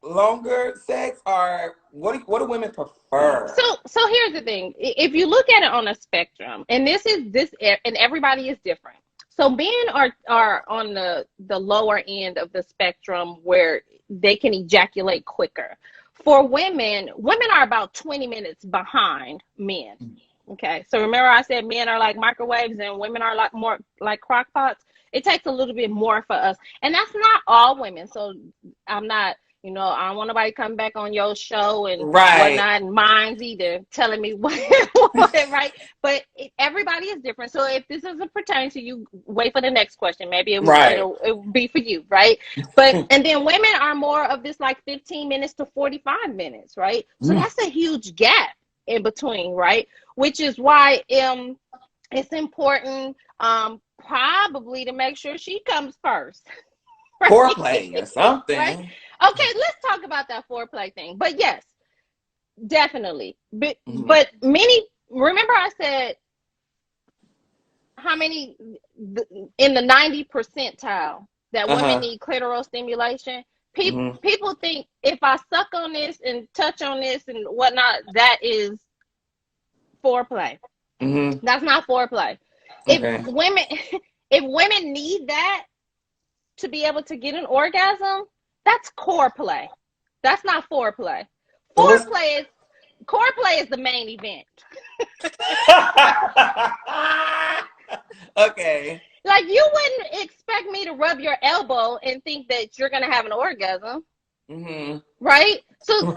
longer sex, or what do women prefer? So here's the thing. If you look at it on a spectrum, and and everybody is different. So men are on the lower end of the spectrum where they can ejaculate quicker. For women are about 20 minutes behind men. Okay. So remember I said men are like microwaves and women are like more like crock pots. It takes a little bit more for us. And that's not all women. So I'm not, I don't want nobody come back on your show and Right. whatnot, and mine's either telling me what, right? But everybody is different. So if this doesn't pertain to you, wait for the next question. Maybe it'll be for you, right? And then women are more of this like 15 minutes to 45 minutes, right? So that's a huge gap in between, right? Which is why it's important probably to make sure she comes first. Right? Foreplay or something. Right? Okay, let's talk about that foreplay thing. But yes, definitely. But remember I said how many in the 90 percentile that women need clitoral stimulation. People think if I suck on this and touch on this and whatnot, that is foreplay. That's not foreplay. Okay. If women need that to be able to get an orgasm, that's core play. That's not foreplay. Foreplay is the main event. Okay. Like you wouldn't expect me to rub your elbow and think that you're gonna have an orgasm. Right? So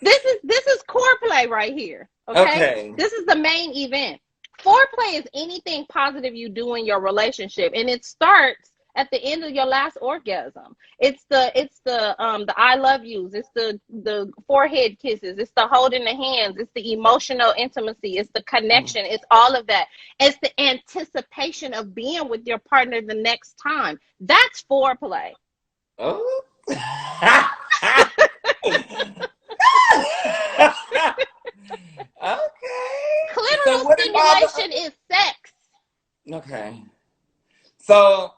this is core play right here. Okay? This is the main event. Foreplay is anything positive you do in your relationship, and it starts at the end of your last orgasm. It's the I love yous, it's the forehead kisses, it's the holding the hands, it's the emotional intimacy, it's the connection, it's all of that. It's the anticipation of being with your partner the next time. That's foreplay. Oh. Okay. Clitoral stimulation is sex. Okay. So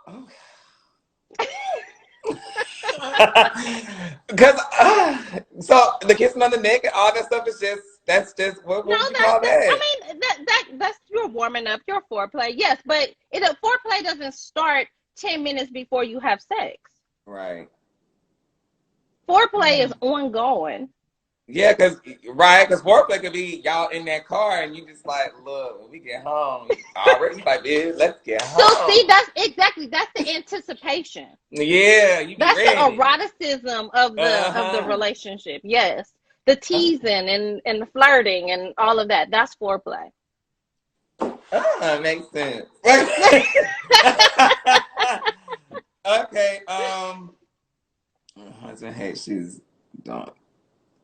Because so the kissing on the neck and all that stuff is just that's just No, what would you call that's that? I mean that's you're warming up your foreplay. Yes, but foreplay doesn't start 10 minutes before you have sex. Right. Foreplay is ongoing. Yeah, because right, because foreplay could be y'all in that car and you just like, look, when we get home, you already like, bitch, let's get So see, home. that's the anticipation. Yeah, you be That's the ready. eroticism of the Uh-huh. relationship. Yes. The teasing and the flirting and all of that. That's foreplay. Makes sense. Okay. My husband hates shoes. Don't.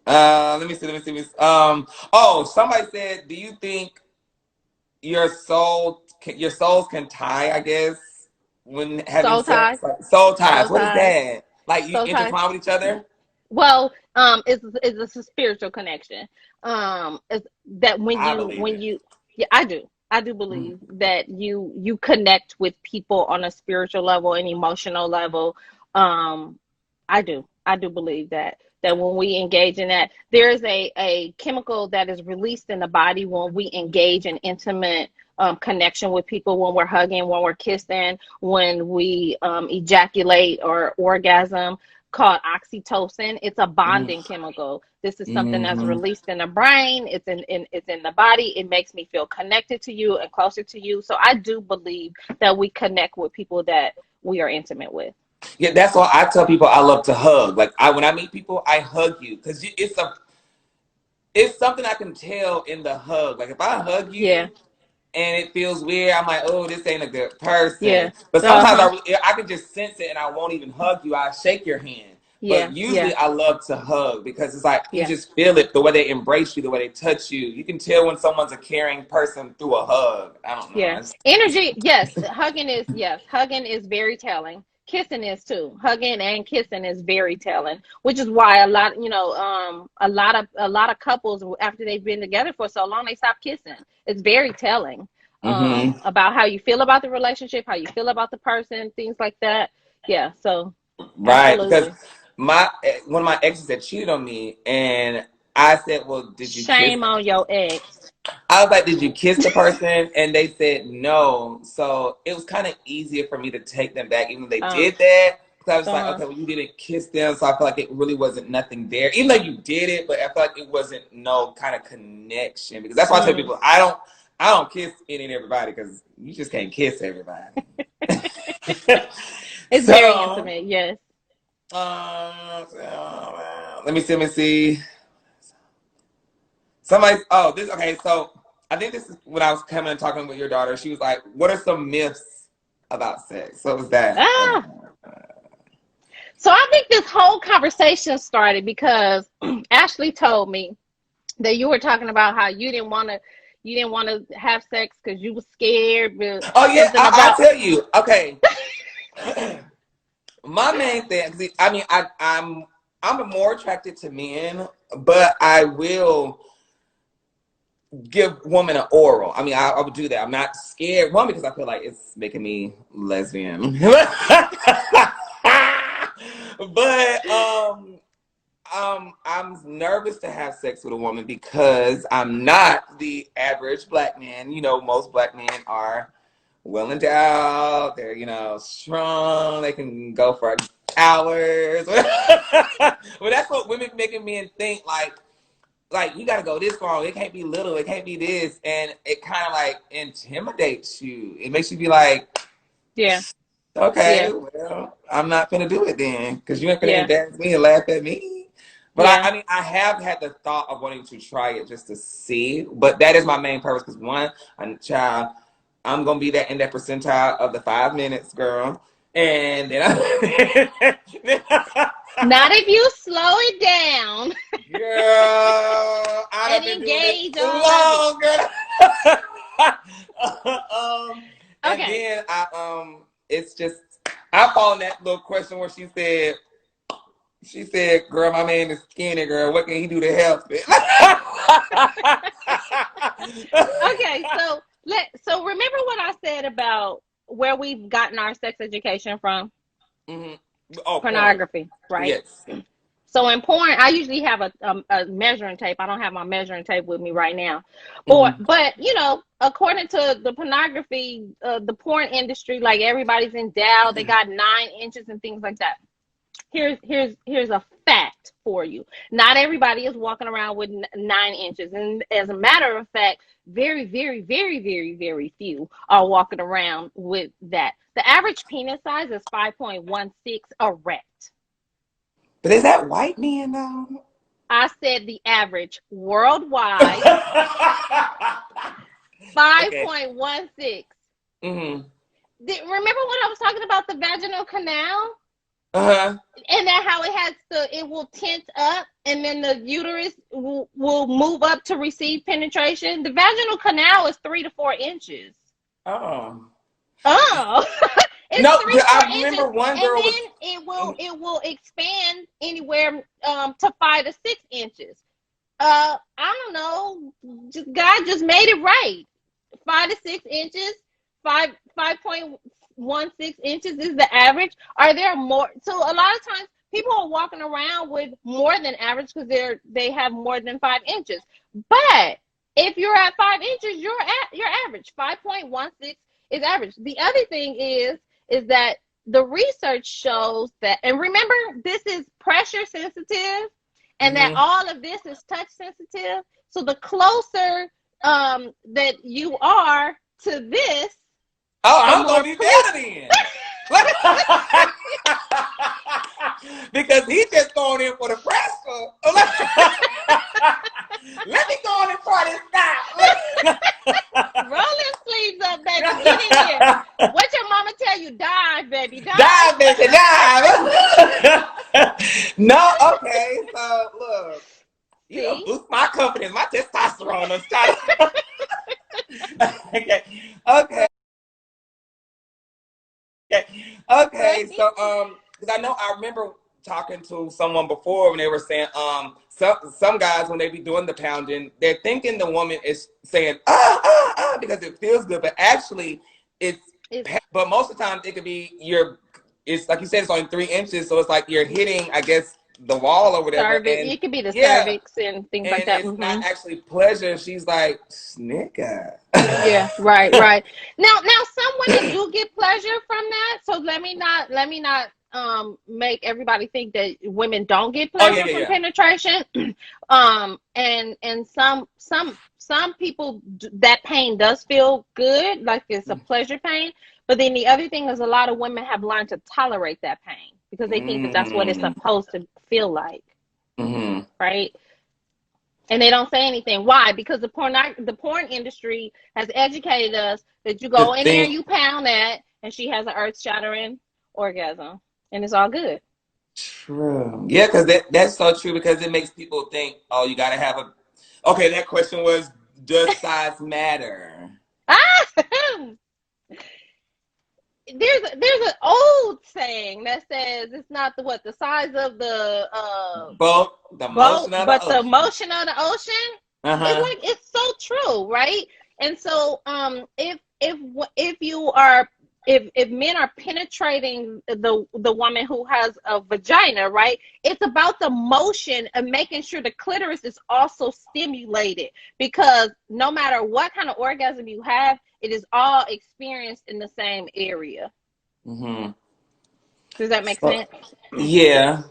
Let me see. Oh, somebody said, do you think your souls can tie? I guess when having Soul ties. sex, like soul ties. Soul What is ties. that? Like you Soul ties. intertwine with each other? Well, it's a spiritual connection. Is that I believe when it. you yeah, I do believe that you connect with people on a spiritual level and emotional level. Um, I do believe that when we engage in that, there is a chemical that is released in the body when we engage in intimate connection with people, when we're hugging, when we're kissing, when we ejaculate or orgasm, called oxytocin. It's a bonding chemical. This is something that's Mm-hmm. released in the brain. It's in the body. It makes me feel connected to you and closer to you. So I do believe that we connect with people that we are intimate with. Yeah, that's why I tell people I love to hug. Like when I meet people, I hug you because it's something I can tell in the hug. Like if I hug Yeah, you and it feels weird, I'm like, oh, this ain't a good person. yeah, But sometimes uh-huh, I can just sense it and I won't even hug you. I shake your hand. yeah, But yeah, usually I love to hug because it's like you yeah, just feel it, the way they embrace you, the way they touch you. You can tell when someone's a caring person through a hug. I don't know. yeah. Energy, yes. Hugging is very telling. Kissing is too. Hugging and kissing is very telling, which is why a lot of couples after they've been together for so long they stop kissing. It's very telling Mm-hmm. about how you feel about the relationship, how you feel about the person, things like that. Yeah, so Right, because absolutely. my one of my exes had cheated on me, and I said, "Well, did you kiss?" Shame on your ex. I was like, "Did you kiss the person?" And they said no. So it was kind of easier for me to take them back, even though they Uh, did that. Because I was like, uh, "Okay, well, you didn't kiss them," so I feel like it really wasn't nothing there. Even though you did it, but I feel like it wasn't no kind of connection. Because that's why I tell mm. people I don't kiss any and everybody because you just can't kiss everybody. It's very So. intimate. Yes. Let me see. Somebody. Oh, this. Okay, so I think this is when I was coming and talking with your daughter. She was like, "What are some myths about sex?" So it was that. Ah. So I think this whole conversation started because Ashley told me that you were talking about how you didn't want to have sex because you were scared, but Oh yeah, something I'll about tell you. Okay, my main thing. I mean, I'm more attracted to men, but I will give woman an oral. I mean, I would do that. I'm not scared. One, because I feel like it's making me lesbian. But I'm nervous to have sex with a woman because I'm not the average black man. You know, most black men are well endowed. They're strong. They can go for hours. Well, that's what women making me think like you gotta go this far. It can't be little. It can't be this, and it kind of like intimidates you. It makes you be like, yeah, okay, yeah, well, I'm not gonna do it then, because you ain't gonna yeah, embarrass me and laugh at me. But yeah. I mean, I have had the thought of wanting to try it just to see. But that is my main purpose. Because one, child, I'm gonna be that in that percentile of the 5 minutes, girl, and then Not if you slow it down girl, I and have been doing it engage too all of it. long, girl. And Okay. then it's just I found that little question where she said, "Girl, my man is skinny, girl. What can he do to help it?" Okay, so remember what I said about where we've gotten our sex education from? Mhm. Oh, porn. pornography, right? Yes. So in porn, I usually have a measuring tape. I don't have my measuring tape with me right now, Hmm. but you know, according to the pornography, the porn industry, like everybody's endowed, they got 9 inches and things like that. Here's a fact for you. Not everybody is walking around with 9 inches, and as a matter of fact, very, very, very, very, very few are walking around with that. The average penis size is 5.16 erect. But is that white men though? I said the average worldwide, Okay. 5.16. Hmm. Remember when I was talking about the vaginal canal? Uh-huh. And that how it will tint up and then the uterus will move up to receive penetration. The vaginal canal is 3 to 4 inches. Oh. Oh, it's No, three to four I inches, remember one and girl was. then it will expand anywhere to 5 to 6 inches. I don't know. God just made it right. 5 to 6 inches, 5.16 inches is the average. Are there more? So a lot of times people are walking around with more than average because they have more than 5 inches. But if you're at 5 inches, you're average. 5.16 is average. The other thing is that the research shows that, and remember, this is pressure sensitive, and that Hmm. all of this is touch sensitive. So the closer that you are to this, Oh, the I'm gonna more be please. better then. Because he just going in for the pressure. Let me go in for this Roll them sleeves up, baby. Get in here. now. What your mama tell you? Dive, baby, dive. Dive, baby, dive. No, okay. So look, you know, See, boost my confidence, my testosterone. I'm trying to. Okay, okay, right? okay. So because I know I remember talking to someone before when they were saying some guys when they be doing the pounding, they're thinking the woman is saying because it feels good, but actually it's It's but most of the time it could be it's like you said, it's only 3 inches, so it's like you're hitting, I guess, the wall or whatever, cervix. and It could be the yeah, cervix and things like and that. it's not Hmm. actually pleasure. She's like, nigga. Yeah, right, right. Now some women do get pleasure from that. So let me not make everybody think that women don't get Oh yeah, pleasure yeah, from yeah. penetration. And some people that pain does feel good, like it's a pleasure pain. But then the other thing is a lot of women have learned to tolerate that pain because they think that that's what it's Mm-hmm. supposed to feel like, Mm-hmm. right? And they don't say anything. Why? Because the porn industry has educated us that you To go in there, think you pound that, and she has an earth-shattering orgasm, and it's all good. true. Yeah, because that's so true because it makes people think, oh, you gotta have a okay, that question was, does size matter? Ah, there's an old saying that says it's not the size of the Both the boat, motion of the but the ocean. motion of the ocean. Uh-huh. It's so true, right? And so if you are if men are penetrating the woman who has a vagina, right? It's about the motion and making sure the clitoris is also stimulated, because no matter what kind of orgasm you have, it is all experienced in the same area. Mm-hmm. Does that make So sense? yeah.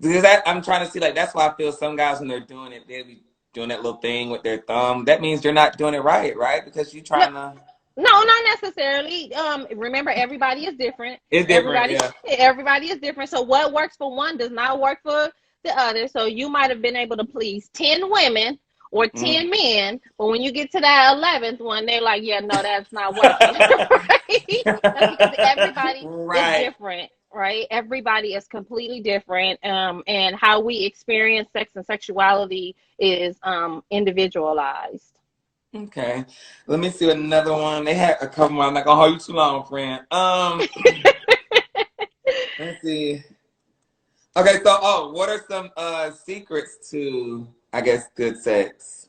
Because I'm trying to see, like, that's why I feel some guys when they're doing it, they be doing that little thing with their thumb. That means you're not doing it right, right? Because you're No, trying to. no, not necessarily. Remember, everybody is different. It's different, Everybody, yeah. everybody is different. So what works for one does not work for the other. So you might have been able to please 10 women or Mm. 10 men, but when you get to that 11th one, they're like, "Yeah, no, that's not working." Right? That's because everybody is Right. different. Right? Everybody is completely different. And how we experience sex and sexuality is individualized. Okay. Let me see another one. They had a couple more. I'm not gonna hold you too long, friend. Let's see. Okay, so what are some secrets to, I guess, good sex?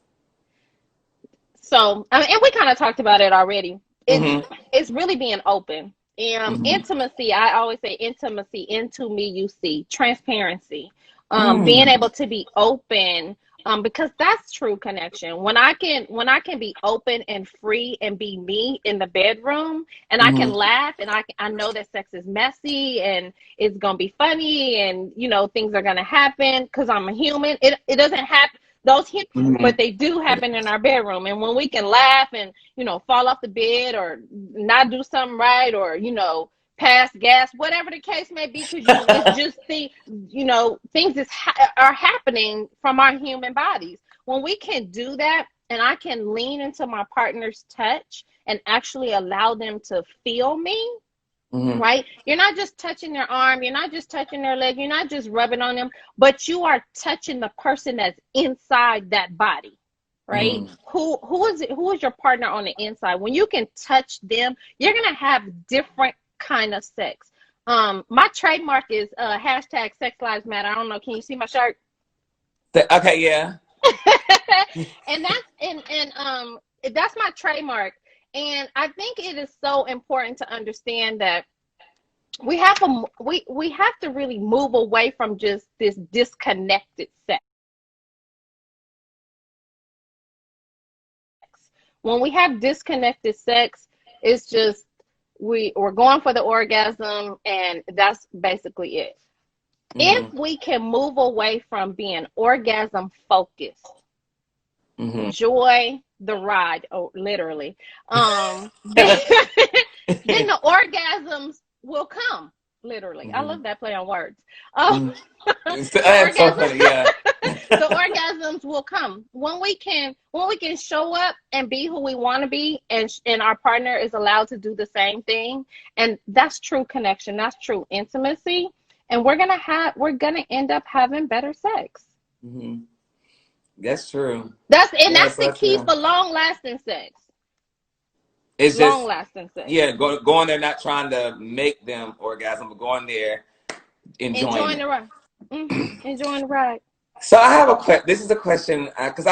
So, I mean, and we kind of talked about it already. It's Mm-hmm. it's really being open. Mm-hmm. Intimacy, I always say intimacy, into me you see, transparency, being Mm. able to be open, because that's true connection. When I can be open and free and be me in the bedroom, and I can Mm-hmm. laugh, and I know that sex is messy and it's gonna be funny, and things are gonna happen because I'm a human. It doesn't happen those hit, but Mm-hmm. they do happen in our bedroom. And when we can laugh and fall off the bed or not do something right, or pass gas, whatever the case may be, because it's just things are happening from our human bodies. When we can do that, and I can lean into my partner's touch and actually allow them to feel me, Mm-hmm. right? You're not just touching their arm, you're not just touching their leg, you're not just rubbing on them, but you are touching the person that's inside that body, right? Mm-hmm. Who is your partner on the inside? When you can touch them, you're gonna have different kind of sex. My trademark is hashtag sex lives matter. I don't know, can you see my shirt? Okay, yeah. And that's my trademark. And I think it is so important to understand that we have to really move away from just this disconnected sex. When we have disconnected sex, it's just we're going for the orgasm, and that's basically it. If Mm-hmm. we can move away from being orgasm focused, Mm-hmm. enjoy the ride, oh, literally, then, then the orgasms will come. Literally, I Mm-hmm. love that play on words. Um, Mm-hmm. the That's so orgasm, funny, yeah. the orgasms will come when we can show up and be who we want to be, and our partner is allowed to do the same thing. And that's true connection, that's true intimacy, and we're gonna end up having better sex. Mm-hmm. That's true. That's That's the so key true. for long lasting sex. It's Long just, lasting sex. yeah, going there not trying to make them orgasm, but going there enjoying Enjoying it. the ride. Enjoying the ride. So I have a question. This is a question because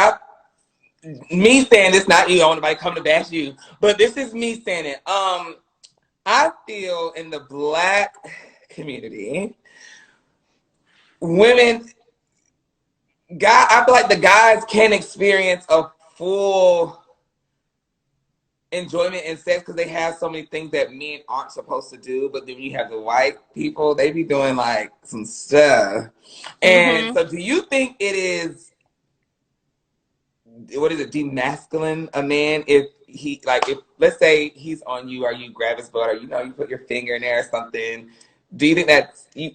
me saying this, not you. I want nobody come to bash you, but this is me saying it. I feel in the Black community, women, I feel like the guys can experience a full enjoyment in sex because they have so many things that men aren't supposed to do. But then you have the white people, they be doing like some stuff. And Mm-hmm. so, do you think it is, what is it, demasculine a man if he, like, if let's say he's on you, or you grab his butt, or you put your finger in there or something? Do you think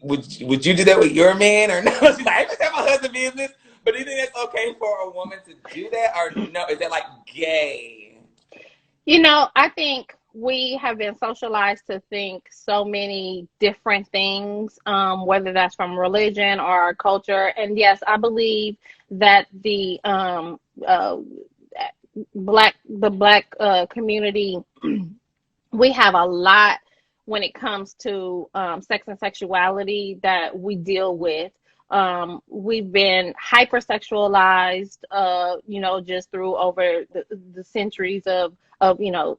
would you do that with your man, or no? She's like, I just have my husband business. But do you think that's okay for a woman to do that, or no? Is that like gay? I think we have been socialized to think so many different things, whether that's from religion or our culture. And yes, I believe that the black community, we have a lot when it comes to sex and sexuality that we deal with. We've been hypersexualized, just through over the centuries of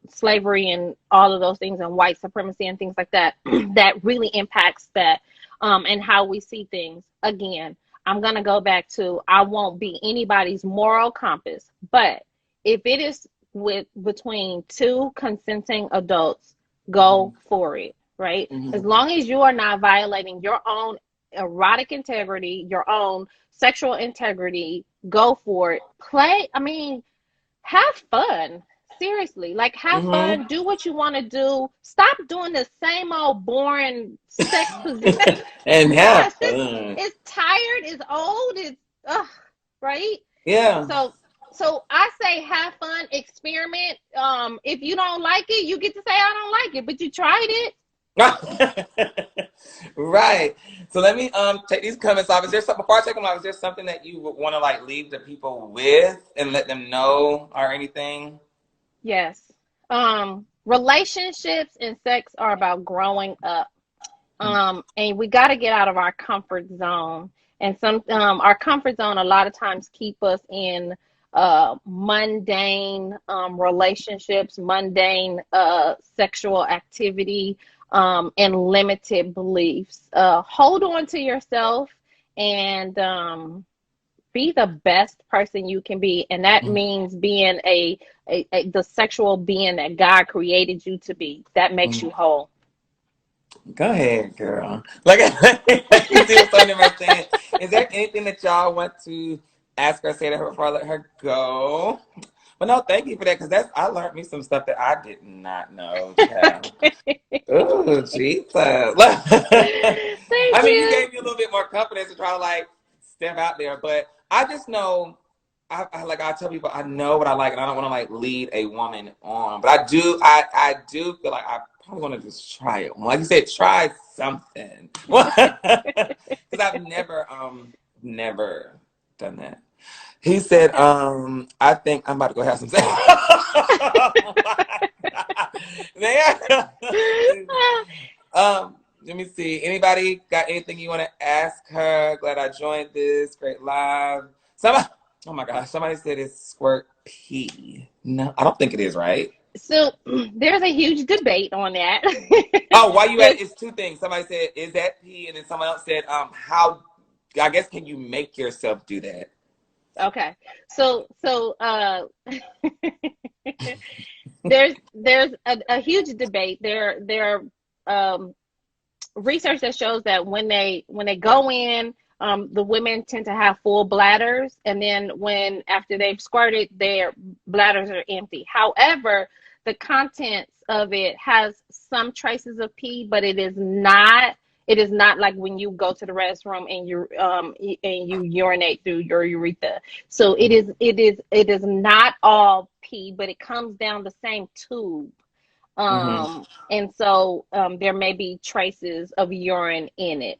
slavery and all of those things, and white supremacy and things like that, that really impacts that, and how we see things. Again, I'm going to go back to, I won't be anybody's moral compass, but if it is between two consenting adults, Mm-hmm. go for it, right? As Mm-hmm. long as you are not violating your own erotic integrity, your own sexual integrity, go for it. Play, I mean, have fun. Seriously, like, have Mm-hmm. fun, do what you want to do. Stop doing the same old boring sex position. And have Yes, fun. it's tired, it's old, it's right? Yeah. So I say have fun, experiment. If you don't like it, you get to say I don't like it, but you tried it. Right. So let me take these comments off. Is there something, before I take them off, is there something that you would want to like leave the people with and let them know, or anything? Yes. Relationships and sex are about growing up. And we got to get out of our comfort zone. And our comfort zone a lot of times keep us in mundane relationships, mundane sexual activity. and limited beliefs. Hold on to yourself and be the best person you can be, and that means being the sexual being that God created you to be. That makes you whole. Go ahead, girl. Like, you see what Sonia was saying? Is there anything that y'all want to ask her, say to her before I let her go? But no, thank you for that, because I learned me some stuff that I did not know, child. Oh, Jesus. I Thank mean, you you. gave me a little bit more confidence to try to like step out there, but I just know I tell people I know what I like and I don't want to like lead a woman on. But I do feel like I probably want to just try it. Like you said, try something. Because I've never done that. He said, Okay. I think I'm about to go have some sex. Let me see. Anybody got anything you want to ask her? Glad I joined this. Great live. Somebody, oh my gosh, somebody said it's squirt pee. No, I don't think it is, right? So there's a huge debate on that. Oh, why you There's at? It's two things. Somebody said, is that pee? And then someone else said, how, I guess, can you make yourself do that? okay. So there's a huge debate. There are research that shows that when they go in, the women tend to have full bladders, and then when after they've squirted, their bladders are empty. However, the contents of it has some traces of pee, but it is not like when you go to the restroom and you urinate through your urethra. So it is not all pee, but it comes down the same tube. Mm-hmm. And so there may be traces of urine in it.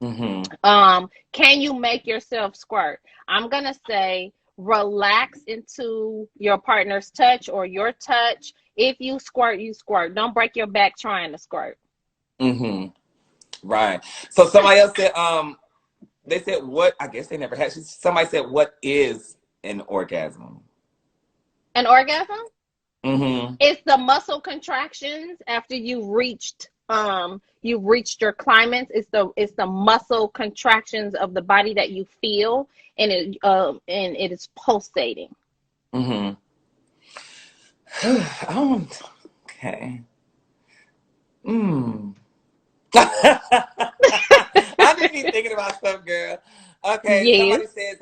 Mm-hmm. Can you make yourself squirt? I'm gonna say relax into your partner's touch or your touch. If you squirt, you squirt. Don't break your back trying to squirt. Mm-hmm. Right. So somebody else said, they said what? I guess they never had. Somebody said, what is an orgasm? An orgasm? Mm-hmm. It's the muscle contractions after you've reached your climax. It's the muscle contractions of the body that you feel, and it is pulsating. Mm-hmm. Okay. Mm. I just be thinking about stuff, girl. Okay, Yes. somebody says,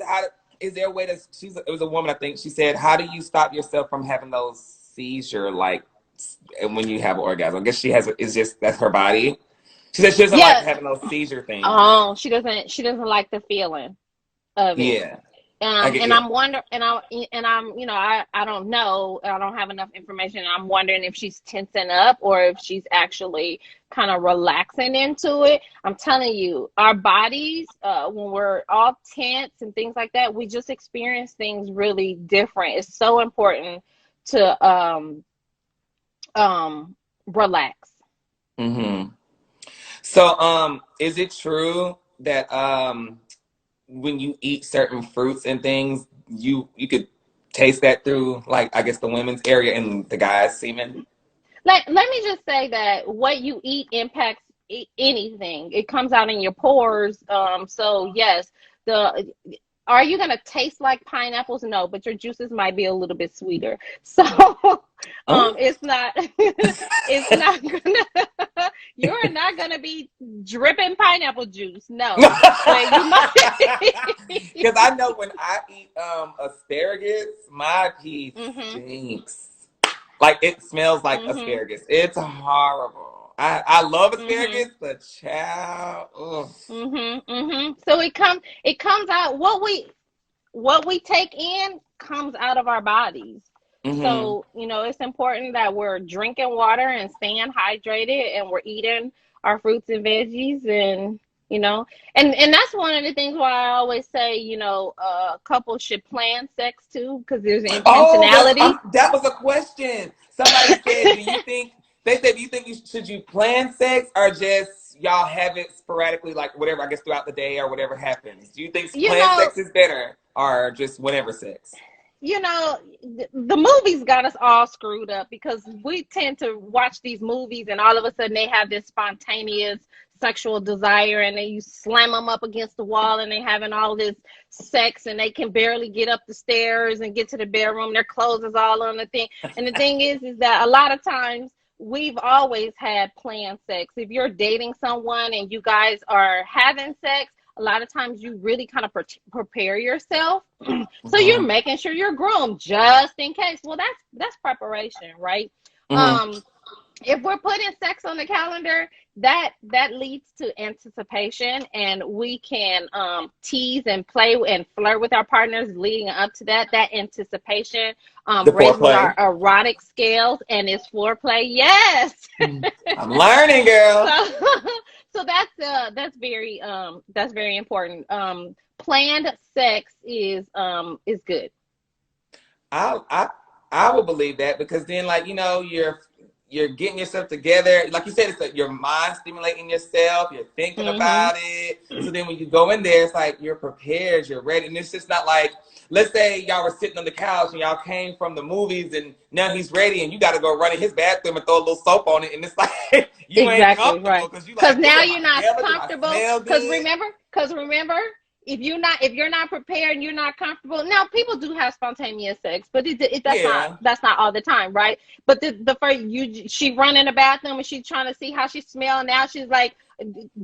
is there a way to? It was a woman, I think. She said, "How do you stop yourself from having those seizure like, and when you have an orgasm?" I guess she has. It's just that's her body. She said she doesn't like Yeah. having those seizure things. Oh, she doesn't like the feeling of it. Yeah, I get. And Yeah. I'm wondering, and I'm, I don't know, I don't have enough information. I'm wondering if she's tensing up or if she's actually kind of relaxing into it. I'm telling you, our bodies, when we're all tense and things like that, we just experience things really different. It's so important to relax. Mm-hmm. So, is it true that when you eat certain fruits and things, you could taste that through, like, I guess the women's area and the guys' semen? Let me just say that what you eat impacts anything. It comes out in your pores. So yes, the are you gonna taste like pineapples? No, but your juices might be a little bit sweeter. So Oh. it's not it's not gonna you're not gonna be dripping pineapple juice. No, but you might. Because I know when I eat asparagus, my pee Mhm. stinks. Like it smells like Mhm. asparagus. It's horrible. I love Mhm. asparagus, but child, ugh. Mhm. Mhm. So it comes out what we take in comes out of our bodies. Mm-hmm. So, it's important that we're drinking water and staying hydrated and we're eating our fruits and veggies you know, and that's one of the things why I always say, couples should plan sex too because there's Oh, intentionality. that was a question. Somebody said, "Do you think?" They said, "Do you think should you plan sex or just y'all have it sporadically, like whatever? I guess throughout the day or whatever happens. Do you think You planned know, sex is better or just whatever sex?" the movies got us all screwed up because we tend to watch these movies and all of a sudden they have this spontaneous sexual desire and then you slam them up against the wall and they having all this sex and they can barely get up the stairs and get to the bedroom. Their clothes is all on the thing. And the thing is that a lot of times we've always had planned sex. If you're dating someone and you guys are having sex, a lot of times you really kind of prepare yourself. So you're Mm-hmm. making sure you're groomed just in case. Well, that's preparation, right? Mm-hmm. Um, if we're putting sex on the calendar, that leads to anticipation, and we can tease and play and flirt with our partners leading up to that anticipation The raises our foreplay. erotic scales, and it's foreplay. Yes. I'm learning, girl. So so that's very important. Planned sex is good. I I I would believe that because then, like, you're getting yourself together. Like you said, it's like your mind stimulating yourself. You're thinking Hmm. about it. So then when you go in there, it's like you're prepared, you're ready, and it's just not like, let's say y'all were sitting on the couch and y'all came from the movies, and now he's ready, and you got to go run in his bathroom and throw a little soap on it, and it's like you ain't Exactly, comfortable right. because you Because like, ooh, now am I you're not together? Do I comfortable. smell good? Because remember, if you're not prepared and you're not comfortable. Now people do have spontaneous sex, but Yeah. that's not all the time, right? But the first she run in the bathroom and she's trying to see how she smell. Now she's like,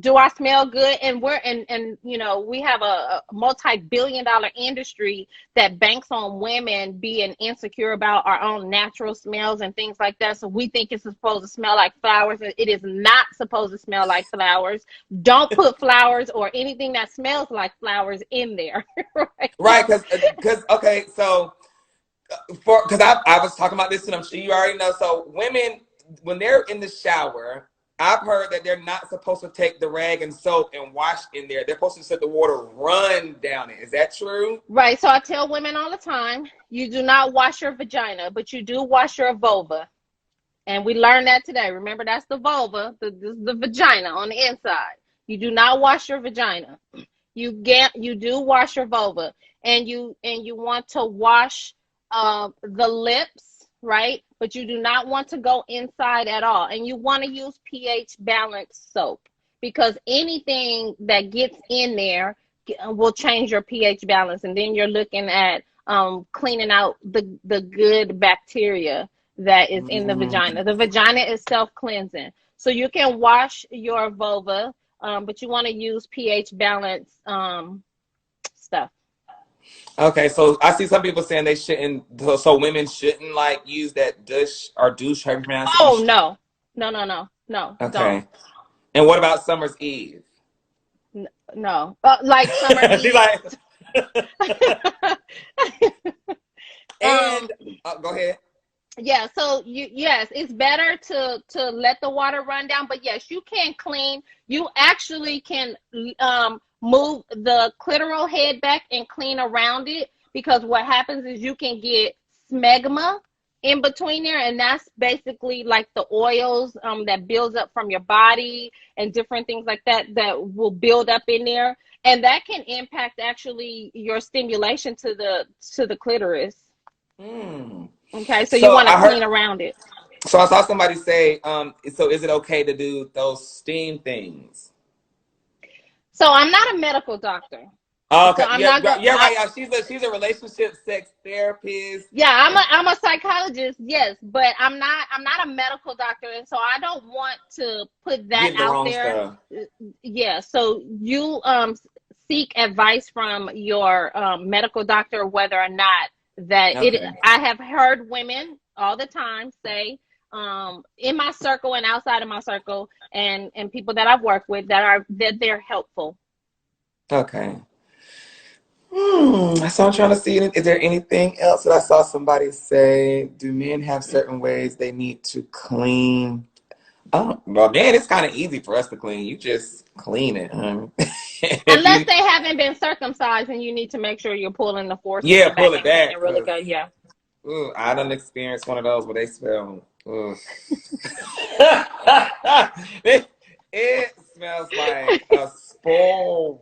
do I smell good? And we have a multi-billion-dollar industry that banks on women being insecure about our own natural smells and things like that. So we think it's supposed to smell like flowers. It is not supposed to smell like flowers. Don't put flowers or anything that smells like flowers in there. Right? Right, because okay, so because I was talking about this and I'm sure you already know. So women, when they're in the shower, I've heard that they're not supposed to take the rag and soap and wash in there. They're supposed to let the water run down it. Is that true? Right. So I tell women all the time, you do not wash your vagina, but you do wash your vulva. And we learned that today. Remember, that's the vulva, the vagina on the inside. You do not wash your vagina. You do wash your vulva, and you want to wash the lips, right? But you do not want to go inside at all, and you want to use pH balanced soap because anything that gets in there will change your pH balance, and then you're looking at cleaning out the good bacteria that is in the vagina. Mm. The vagina is self cleansing, so you can wash your vulva, but you want to use pH balance stuff. Okay, so I see some people saying they shouldn't. So women shouldn't like use that douche, however you pronounce it. You Oh should. no, no, no, no, no, don't. Okay. And what about Summer's Eve? No, like Summer She's Eve. like, um, and go ahead. yeah. So yes, it's better to let the water run down, but yes, you can clean. You actually can move the clitoral head back and clean around it because what happens is you can get smegma in between there, and that's basically like the oils that builds up from your body and different things like that will build up in there, and that can impact actually your stimulation to the clitoris. Hmm. Okay, so you So want to I heard. clean around it. So I saw somebody say, so is it okay to do those steam things? So I'm not a medical doctor, Oh, so okay, I'm yeah, not gonna. yeah, right. Yeah, she's a relationship sex therapist. Yeah, I'm a psychologist, yes, but I'm not a medical doctor, and so I don't want to put that Getting the out wrong there. stuff. Yeah, so you seek advice from your medical doctor whether or not that it. Okay. I have heard women all the time say in my circle and outside of my circle and people that I've worked with that they're helpful. Okay. So I'm trying to see. Is there anything else that I saw somebody say? Do men have certain ways they need to clean? Oh, well, man, it's kind of easy for us to clean. You just clean it. If Unless you, they haven't been circumcised and you need to make sure you're pulling the forceps in yeah, the back pull it and cleaning back, really cause good. Yeah. I done experienced one of those where they smell. Ugh. it smells like a spoiled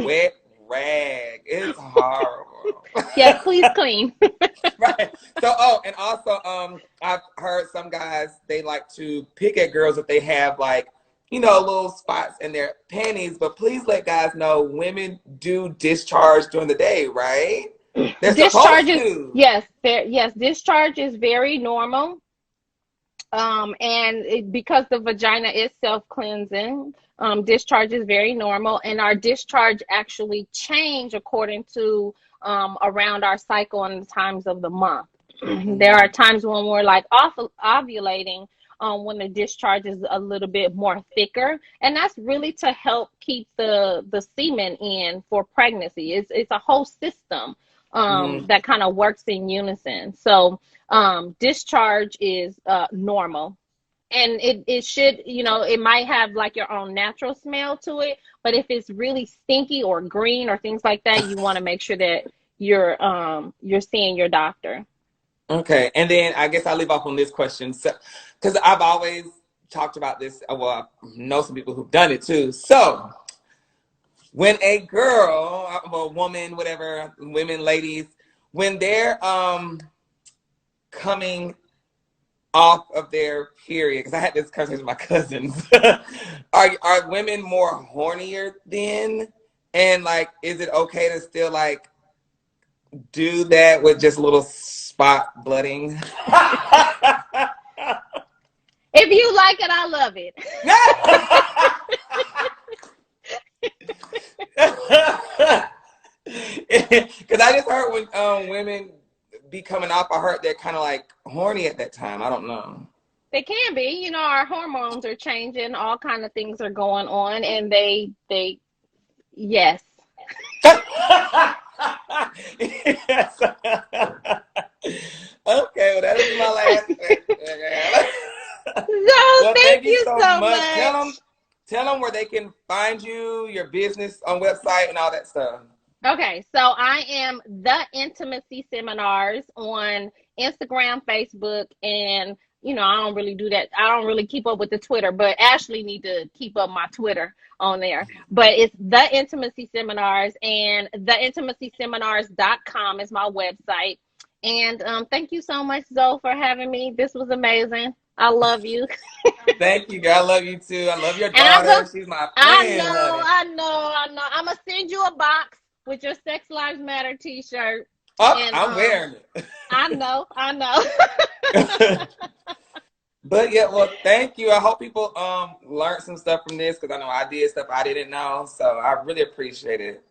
wet rag. It's horrible. Yes, please clean. So, and also, I've heard some guys, they like to pick at girls if they have like, little spots in their panties. But please let guys know women do discharge during the day, right? They're supposed Discharges, to. yes, yes, discharge is very normal. Because the vagina is self-cleansing, discharge is very normal, and our discharge actually change according to around our cycle and the times of the month. There are Mm-hmm. times when we're like ovulating, when the discharge is a little bit more thicker, and that's really to help keep the semen in for pregnancy. It's a whole system Mm-hmm. that kind of works in unison. So discharge is normal, and it should, it might have like your own natural smell to it, but if it's really stinky or green or things like that, you want to make sure that you're seeing your doctor. Okay, and then I guess I'll leave off on this question. So, because I've always talked about this, well, I know some people who've done it too. So, when a girl, well, woman, whatever, women, ladies, when they're coming off of their period, because I had this conversation with my cousins, are women more hornier then? And like, is it okay to still like do that with just a little spot blooding? If you like it, I love it. Because I just heard when women be coming off, I heard they're kind of like horny at that time. I don't know. They can be, our hormones are changing, all kind of things are going on, and they yes. Yes. Okay, well, that is my last question. So Well, thank thank you you so so much. much. Tell them where they can find you, your business on website, and all that stuff. Okay, so I am the Intimacy Seminars on Instagram, Facebook, and I don't really do that. I don't really keep up with the Twitter, but Ashley need to keep up my Twitter on there. But it's the Intimacy Seminars, and theintimacyseminars.com is my website. And thank you so much, Zoe, for having me. This was amazing. I love you. Thank you, girl. I love you too. I love your And I'm daughter. gonna She's my I friend, know, honey. I know, I know. I'm gonna send you a box with your Sex Lives Matter t-shirt. Oh, And I'm wearing I know. it. But yeah, well, thank you. I hope people learned some stuff from this because I know I did stuff I didn't know. So I really appreciate it.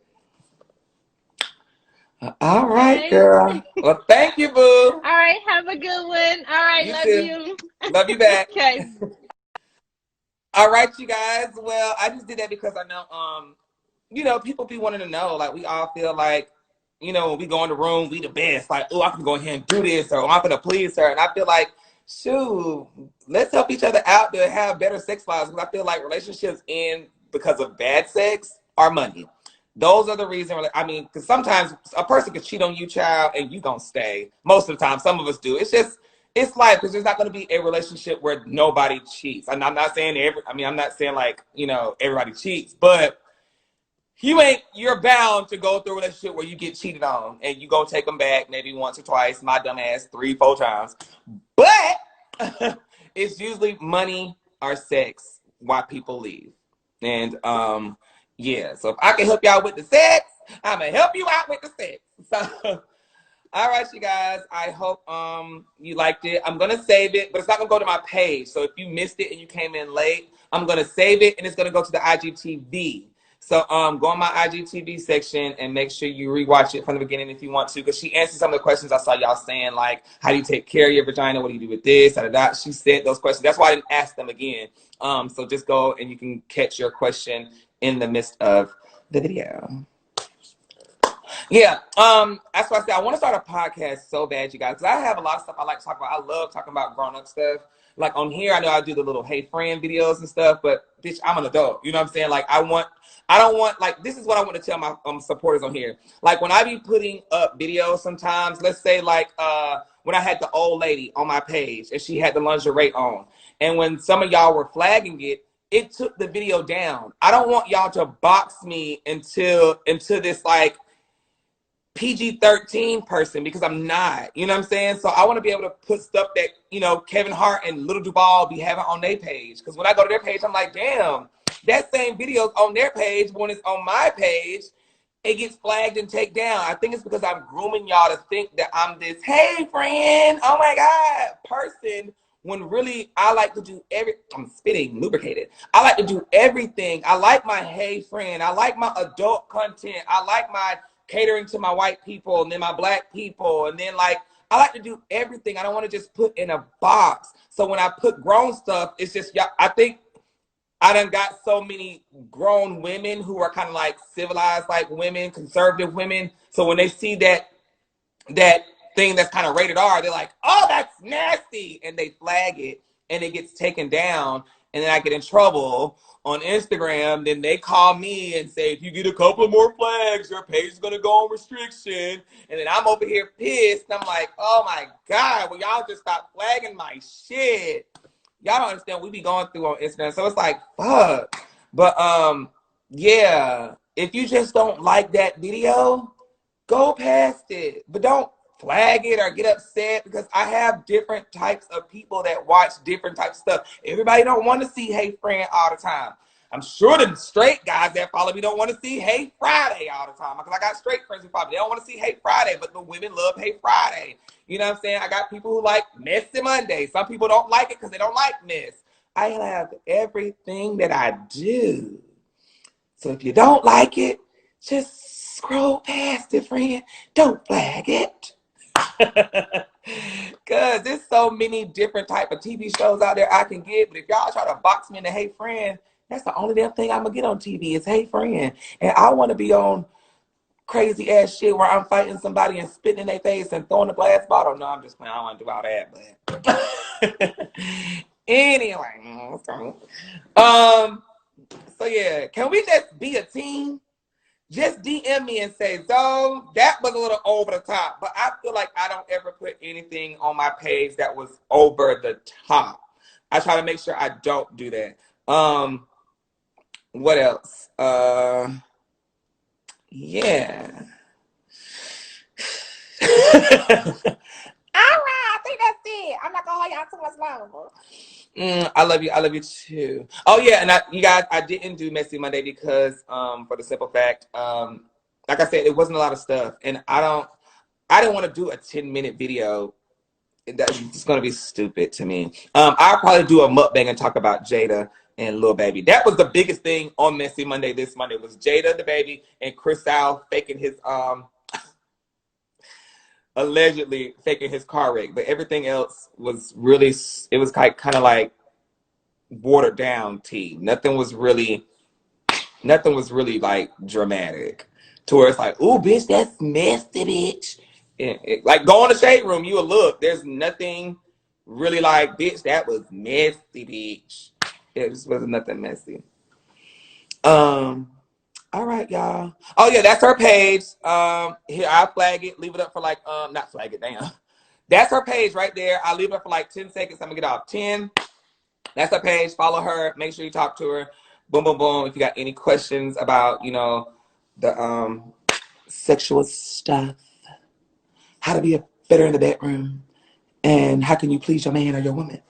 All right, Okay. girl. Well, thank you, boo. All right, have a good one. All right, You love too. you. Love you back. Okay. All right, you guys. Well, I just did that because I know people be wanting to know. Like we all feel like, when we go in the room, we the best. Like, oh, I can go ahead and do this, or I'm gonna please her. And I feel like, shoot, let's help each other out to have better sex lives. Because I feel like relationships end because of bad sex or money. Those are the reasons. I mean, because sometimes a person could cheat on you, child, and you don't stay. Most of the time, some of us do. It's life because there's not going to be a relationship where nobody cheats. And I'm not saying I'm not saying like everybody cheats, but you're bound to go through a relationship where you get cheated on and you go take them back maybe once or twice, my dumb ass 3-4 times. But it's usually money or sex why people leave. And yeah, so if I can help y'all with the sex, I'm gonna help you out with the sex. So all right, you guys. I hope you liked it. I'm gonna save it, but it's not gonna go to my page. So if you missed it and you came in late, I'm gonna save it and it's gonna go to the IGTV. So go on my IGTV section and make sure you rewatch it from the beginning if you want to, because she answered some of the questions I saw y'all saying, like how do you take care of your vagina? What do you do with this? Da, da, da. She said those questions. That's why I didn't ask them again. So just go and you can catch your question in the midst of the video. Yeah, that's why I said I want to start a podcast so bad, you guys, because I have a lot of stuff I like to talk about. I love talking about grown up stuff. Like on here, I know I do the little hey friend videos and stuff, but bitch, I'm an adult. You know what I'm saying? Like I don't want like this is what I want to tell my supporters on here. Like when I be putting up videos sometimes, let's say like when I had the old lady on my page and she had the lingerie on, and when some of y'all were flagging it, it took the video down. I don't want y'all to box me into this like PG-13 person because I'm not. You know what I'm saying? So I want to be able to put stuff that, Kevin Hart and Little Duval be having on their page. Because when I go to their page, I'm like, damn, that same video's on their page. When it's on my page, it gets flagged and taken down. I think it's because I'm grooming y'all to think that I'm this, hey friend, oh my God, person. When really I like to do I'm spitting lubricated. I like to do everything. I like my hey friend. I like my adult content. I like my catering to my white people and then my black people. And then like, I like to do everything. I don't want to just put in a box. So when I put grown stuff, it's just, yeah, I think I done got so many grown women who are kind of like civilized, like women, conservative women. So when they see that thing that's kind of rated R, they're like, oh, that's nasty. And they flag it and it gets taken down. And then I get in trouble on Instagram. Then they call me and say, if you get a couple more flags, your page is going to go on restriction. And then I'm over here pissed. I'm like, oh my God, well, y'all just stop flagging my shit. Y'all don't understand what we be going through on Instagram. So it's like, fuck. But yeah, if you just don't like that video, go past it. But don't flag it or get upset because I have different types of people that watch different types of stuff. Everybody don't want to see Hey Friend all the time. I'm sure the straight guys that follow me don't want to see Hey Friday all the time. Because I got straight friends who follow me. They don't want to see Hey Friday, but the women love Hey Friday. You know what I'm saying? I got people who like Messy Monday. Some people don't like it because they don't like mess. I have everything that I do. So if you don't like it, just scroll past it, friend. Don't flag it. Cause there's so many different type of TV shows out there I can get. But if y'all try to box me into Hey Friend, that's the only damn thing I'm gonna get on TV is Hey Friend. And I want to be on crazy ass shit where I'm fighting somebody and spitting in their face and throwing a glass bottle. No, I'm just playing. I don't want to do all that. But anyway, so yeah, can we just be a team? Just DM me and say, so that was a little over the top. But I feel like I don't ever put anything on my page that was over the top. I try to make sure I don't do that. What else? Yeah. All right, I think that's it. I'm not gonna hold y'all too much longer. I love you. I love you too. Oh yeah, and you guys, I didn't do Messy Monday because, for the simple fact, like I said, it wasn't a lot of stuff, and I didn't want to do a 10-minute video. That's just gonna be stupid to me. I'll probably do a mukbang and talk about Jada and Lil Baby. That was the biggest thing on Messy Monday this Monday was Jada the Baby and Chris Al faking his allegedly faking his car wreck, but everything else was really, it was kind of like watered down tea. Nothing was really like dramatic to where it's like, ooh, bitch, that's messy, bitch. Like go in the shade room, you will look. There's nothing really like, bitch, that was messy, bitch. It just wasn't nothing messy. All right, y'all. Oh yeah, that's her page. Here I flag it, leave it up for like not flag it, damn. That's her page right there. I'll leave it up for like 10 seconds. I'm gonna get off. 10. That's her page. Follow her. Make sure you talk to her. Boom, boom, boom. If you got any questions about, the sexual stuff, how to be a better in the bedroom, and how can you please your man or your woman.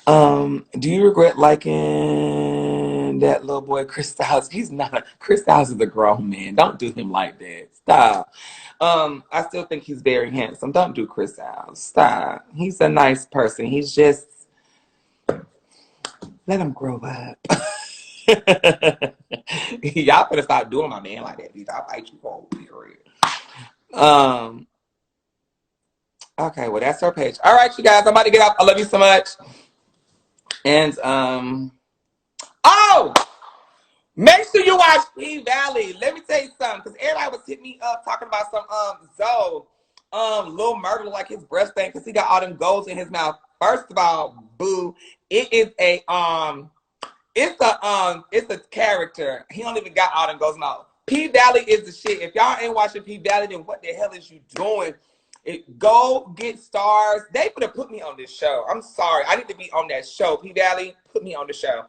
Do you regret liking that little boy Chris Styles? Chris Styles is a grown man. Don't do him like that. Stop. I still think he's very handsome. Don't do Chris Styles. Stop. He's a nice person. He's just, let him grow up. Y'all better stop doing my man like that. I'll fight you for a period. Okay, well that's her page. All right, you guys, I'm about to get off. I love you so much. And oh, make sure you watch P Valley. Let me tell you something, because everybody was hitting me up talking about some Zoe, Lil Murder like his breast thing, because he got all them golds in his mouth. First of all, boo, it is it's a character. He don't even got all them golds in his mouth. P Valley is the shit. If y'all ain't watching P Valley, then what the hell is you doing? Go get stars. They could have put me on this show. I'm sorry. I need to be on that show. P Valley, put me on the show.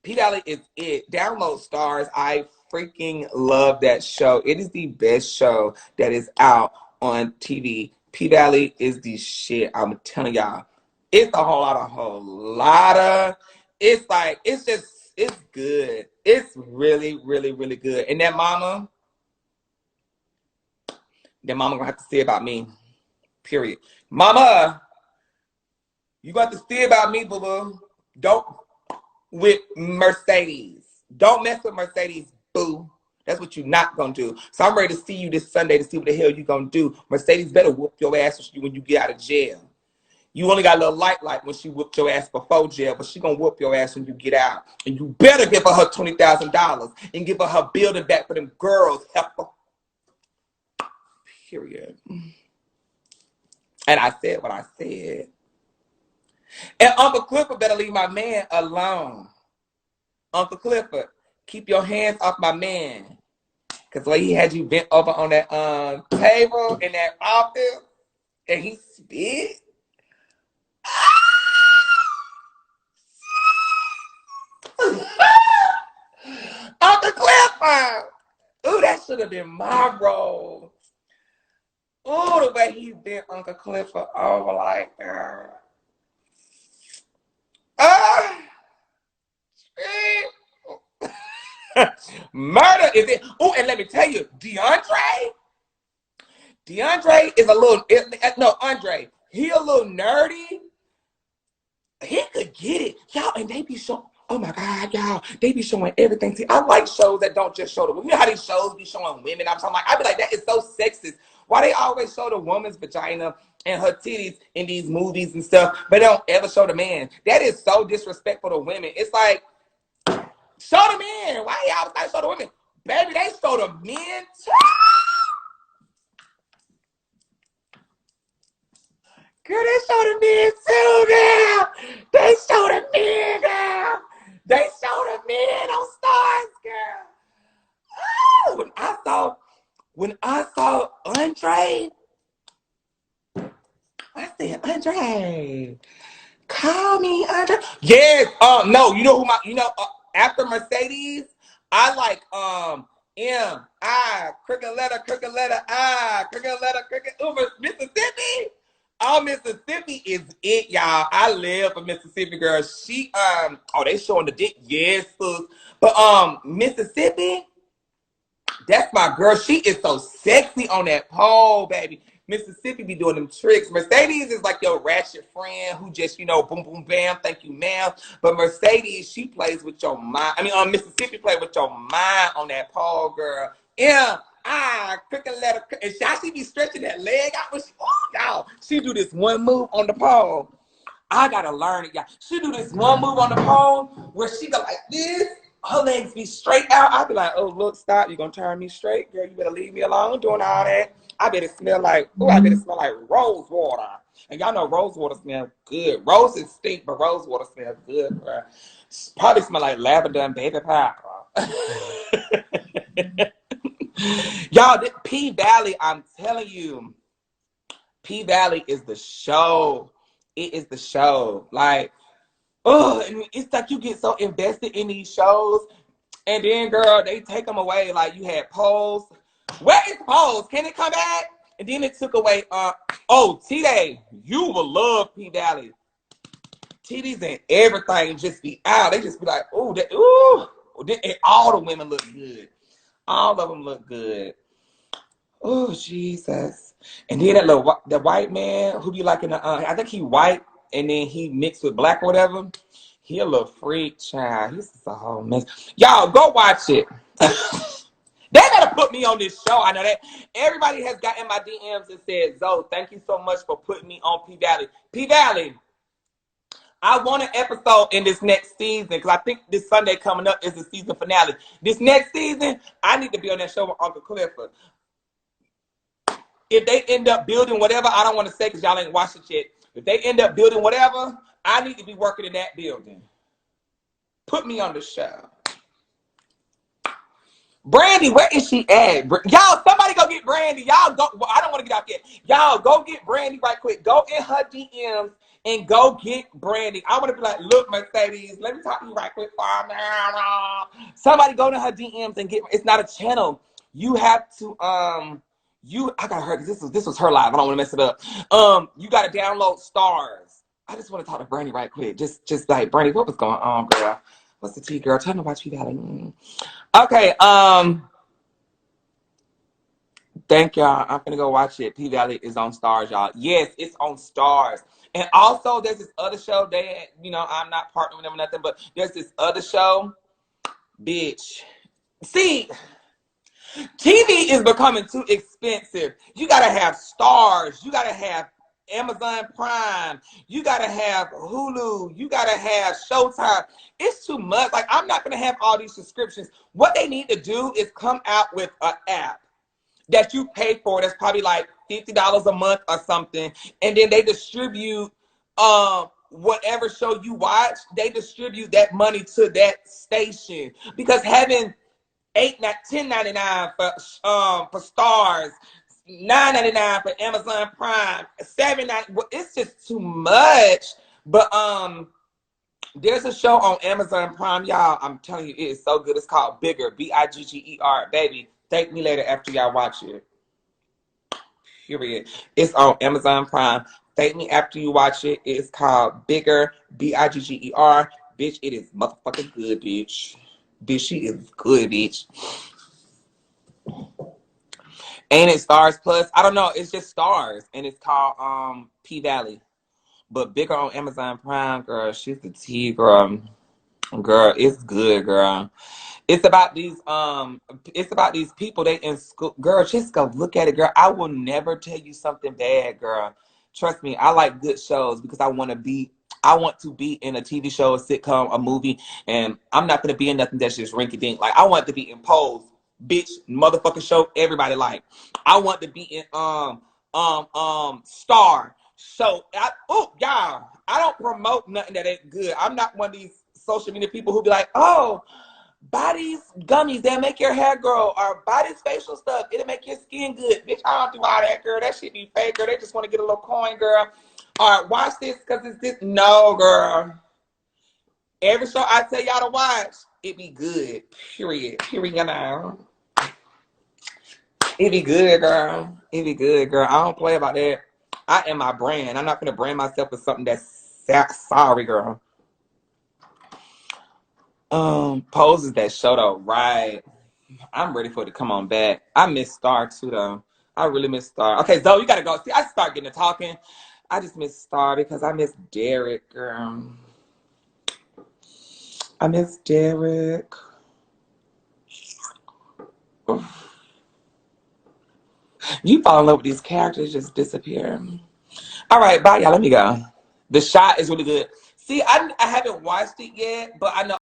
P Valley is it. Download stars. I freaking love that show. It is the best show that is out on TV. P Valley is the shit. I'm telling y'all. It's a whole lot of. It's like it's just it's good. It's really, really, really good. And that mama gonna have to say about me. Period. Mama, you got to say about me, boo boo. Don't with Mercedes. Don't mess with Mercedes, boo. That's what you're not gonna do. So I'm ready to see you this Sunday to see what the hell you gonna do. Mercedes better whoop your ass when you get out of jail. You only got a little light when she whooped your ass before jail, but she gonna whoop your ass when you get out. And you better give her $20,000 and give her building back for them girls. Help her. Period. And I said what I said. And Uncle Clifford better leave my man alone. Uncle Clifford, keep your hands off my man. Because when he had you bent over on that table in that office, and he spit. Uncle Clifford! Ooh, that should have been my role. Ooh, the way he bent Uncle Clifford over like that. Murder is it. Oh, and let me tell you, DeAndre is a little, no, Andre, he a little nerdy. He could get it. Y'all, and they be showing, oh my God, y'all, they be showing everything. See, I like shows that don't just show the women. You know how these shows be showing women? I'm talking like, I be like, that is so sexist. Why they always show the woman's vagina and her titties in these movies and stuff, but they don't ever show the man? That is so disrespectful to women. It's like, show the men. Why y'all always gotta show the women? Baby, they show the men too. Girl, they show the men too now. They show the men now. They show the men on Stars, girl. Oh, when I saw Andre, I said, Andre, call me Andre. Yes. No, you know who after Mercedes, I like crooked letter I crooked letter over Mississippi. Oh, Mississippi is it, y'all. I live for Mississippi, girl. She they showing the dick, yes, sis. But Mississippi, that's my girl. She is so sexy on that pole, baby. Mississippi be doing them tricks. Mercedes is like your ratchet friend who just, boom, boom, bam, thank you, ma'am. But Mercedes, she plays with your mind. Mississippi play with your mind on that pole, girl. Yeah. Crooked letter. And she be stretching that leg out when y'all. She do this one move on the pole. I gotta learn it, y'all. She do this one move on the pole where she go like this. Her legs be straight out. I be like, oh, look, stop. You gonna turn me straight? Girl, you better leave me alone doing all that. I bet it smell like rose water. And y'all know rose water smell good. Roses stink, but rose water smells good, bro. Probably smell like lavender and baby pepper. Y'all, P Valley, I'm telling you, P Valley is the show. It is the show. Like, and it's like you get so invested in these shows, and then, girl, they take them away. Like, you had Pose. Where is Pose? Can it come back? And then it took away, T-Day. You will love P Valley. TDs and everything just be out. They just be like, and all the women look good. All of them look good. Oh, Jesus. And then the white man who be like in the, I think he white and then he mixed with black or whatever. He a little freak, child. He's just a whole mess. Y'all, go watch it. They better put me on this show. I know that. Everybody has got in my DMs and said, Zoe, thank you so much for putting me on P Valley. P Valley, I want an episode in this next season because I think this Sunday coming up is the season finale. This next season, I need to be on that show with Uncle Clifford. If they end up building whatever, I don't want to say because y'all ain't watched it yet. If they end up building whatever, I need to be working in that building. Put me on the show. Brandy, where is she at? Y'all, somebody go get Brandy. Y'all go. Well, I don't want to get off yet. Y'all go get Brandy right quick. Go in her DMs and go get Brandy. I want to be like, look, Mercedes, let me talk to you right quick for a minute. Somebody go to her DMs and get. It's not a channel. You have to I got her. This was her live. I don't want to mess it up. You got to download Stars. I just want to talk to Brandy right quick. Just like Brandy, what was going on, girl? What's the tea, girl? Tell me about you, darling. Okay. Thank y'all. I'm gonna go watch it. P Valley is on Stars, y'all. Yes, it's on Stars. And also, there's this other show. I'm not partnering with them or nothing, but there's this other show, bitch. See, TV is becoming too expensive. You gotta have Stars. You gotta have Amazon Prime. You gotta have Hulu. You gotta have Showtime. It's too much. Like, I'm not gonna have all these subscriptions. What they need to do is come out with an app that you pay for. That's probably like $50 a month or something, and then they distribute whatever show you watch. They distribute that money to that station, because having $10.99 for Stars, $9.99 for Amazon Prime, $7.99, it's just too much. But there's a show on Amazon Prime, y'all. I'm telling you, it is so good. It's called Bigger, Bigger. Baby, thank me later after y'all watch it. Period. It's on Amazon Prime. Thank me after you watch it. It's called Bigger, Bigger. Bitch, it is motherfucking good, bitch. Bitch, she is good, bitch. Ain't it Stars Plus? I don't know. It's just Stars, and it's called P Valley. But Bigger on Amazon Prime, girl. She's the tea, girl. Girl, it's good, girl. It's about these people they in school. Girl, just go look at it, girl. I will never tell you something bad, girl. Trust me, I like good shows because I want to be in a TV show, a sitcom, a movie, and I'm not gonna be in nothing that's just rinky dink. Like, I want to be in Pose, bitch, motherfucking show everybody like. I want to be in Star. So y'all, I don't promote nothing that ain't good. I'm not one of these social media people who be like, oh, buy these gummies, they'll make your hair grow, or buy this facial stuff, it'll make your skin good. Bitch, I don't do all that, girl. That shit be fake, girl. They just want to get a little coin, girl. All right, watch this because it's this. No, girl. Every show I tell y'all to watch, it be good. Period. Period now. It be good, girl. It be good, girl. I don't play about that. I am my brand. I'm not gonna brand myself with something that's sorry, girl. Pose is that show though, right? I'm ready for it to come on back. I miss Star too though. I really miss Star. Okay, Zoe, you gotta go. See, I start getting to talking. I just miss Star because I miss Derek, girl. I miss Derek. You fall in love with these characters, just disappear. All right, bye, y'all. Let me go. The Shot is really good. See, I haven't watched it yet, but I know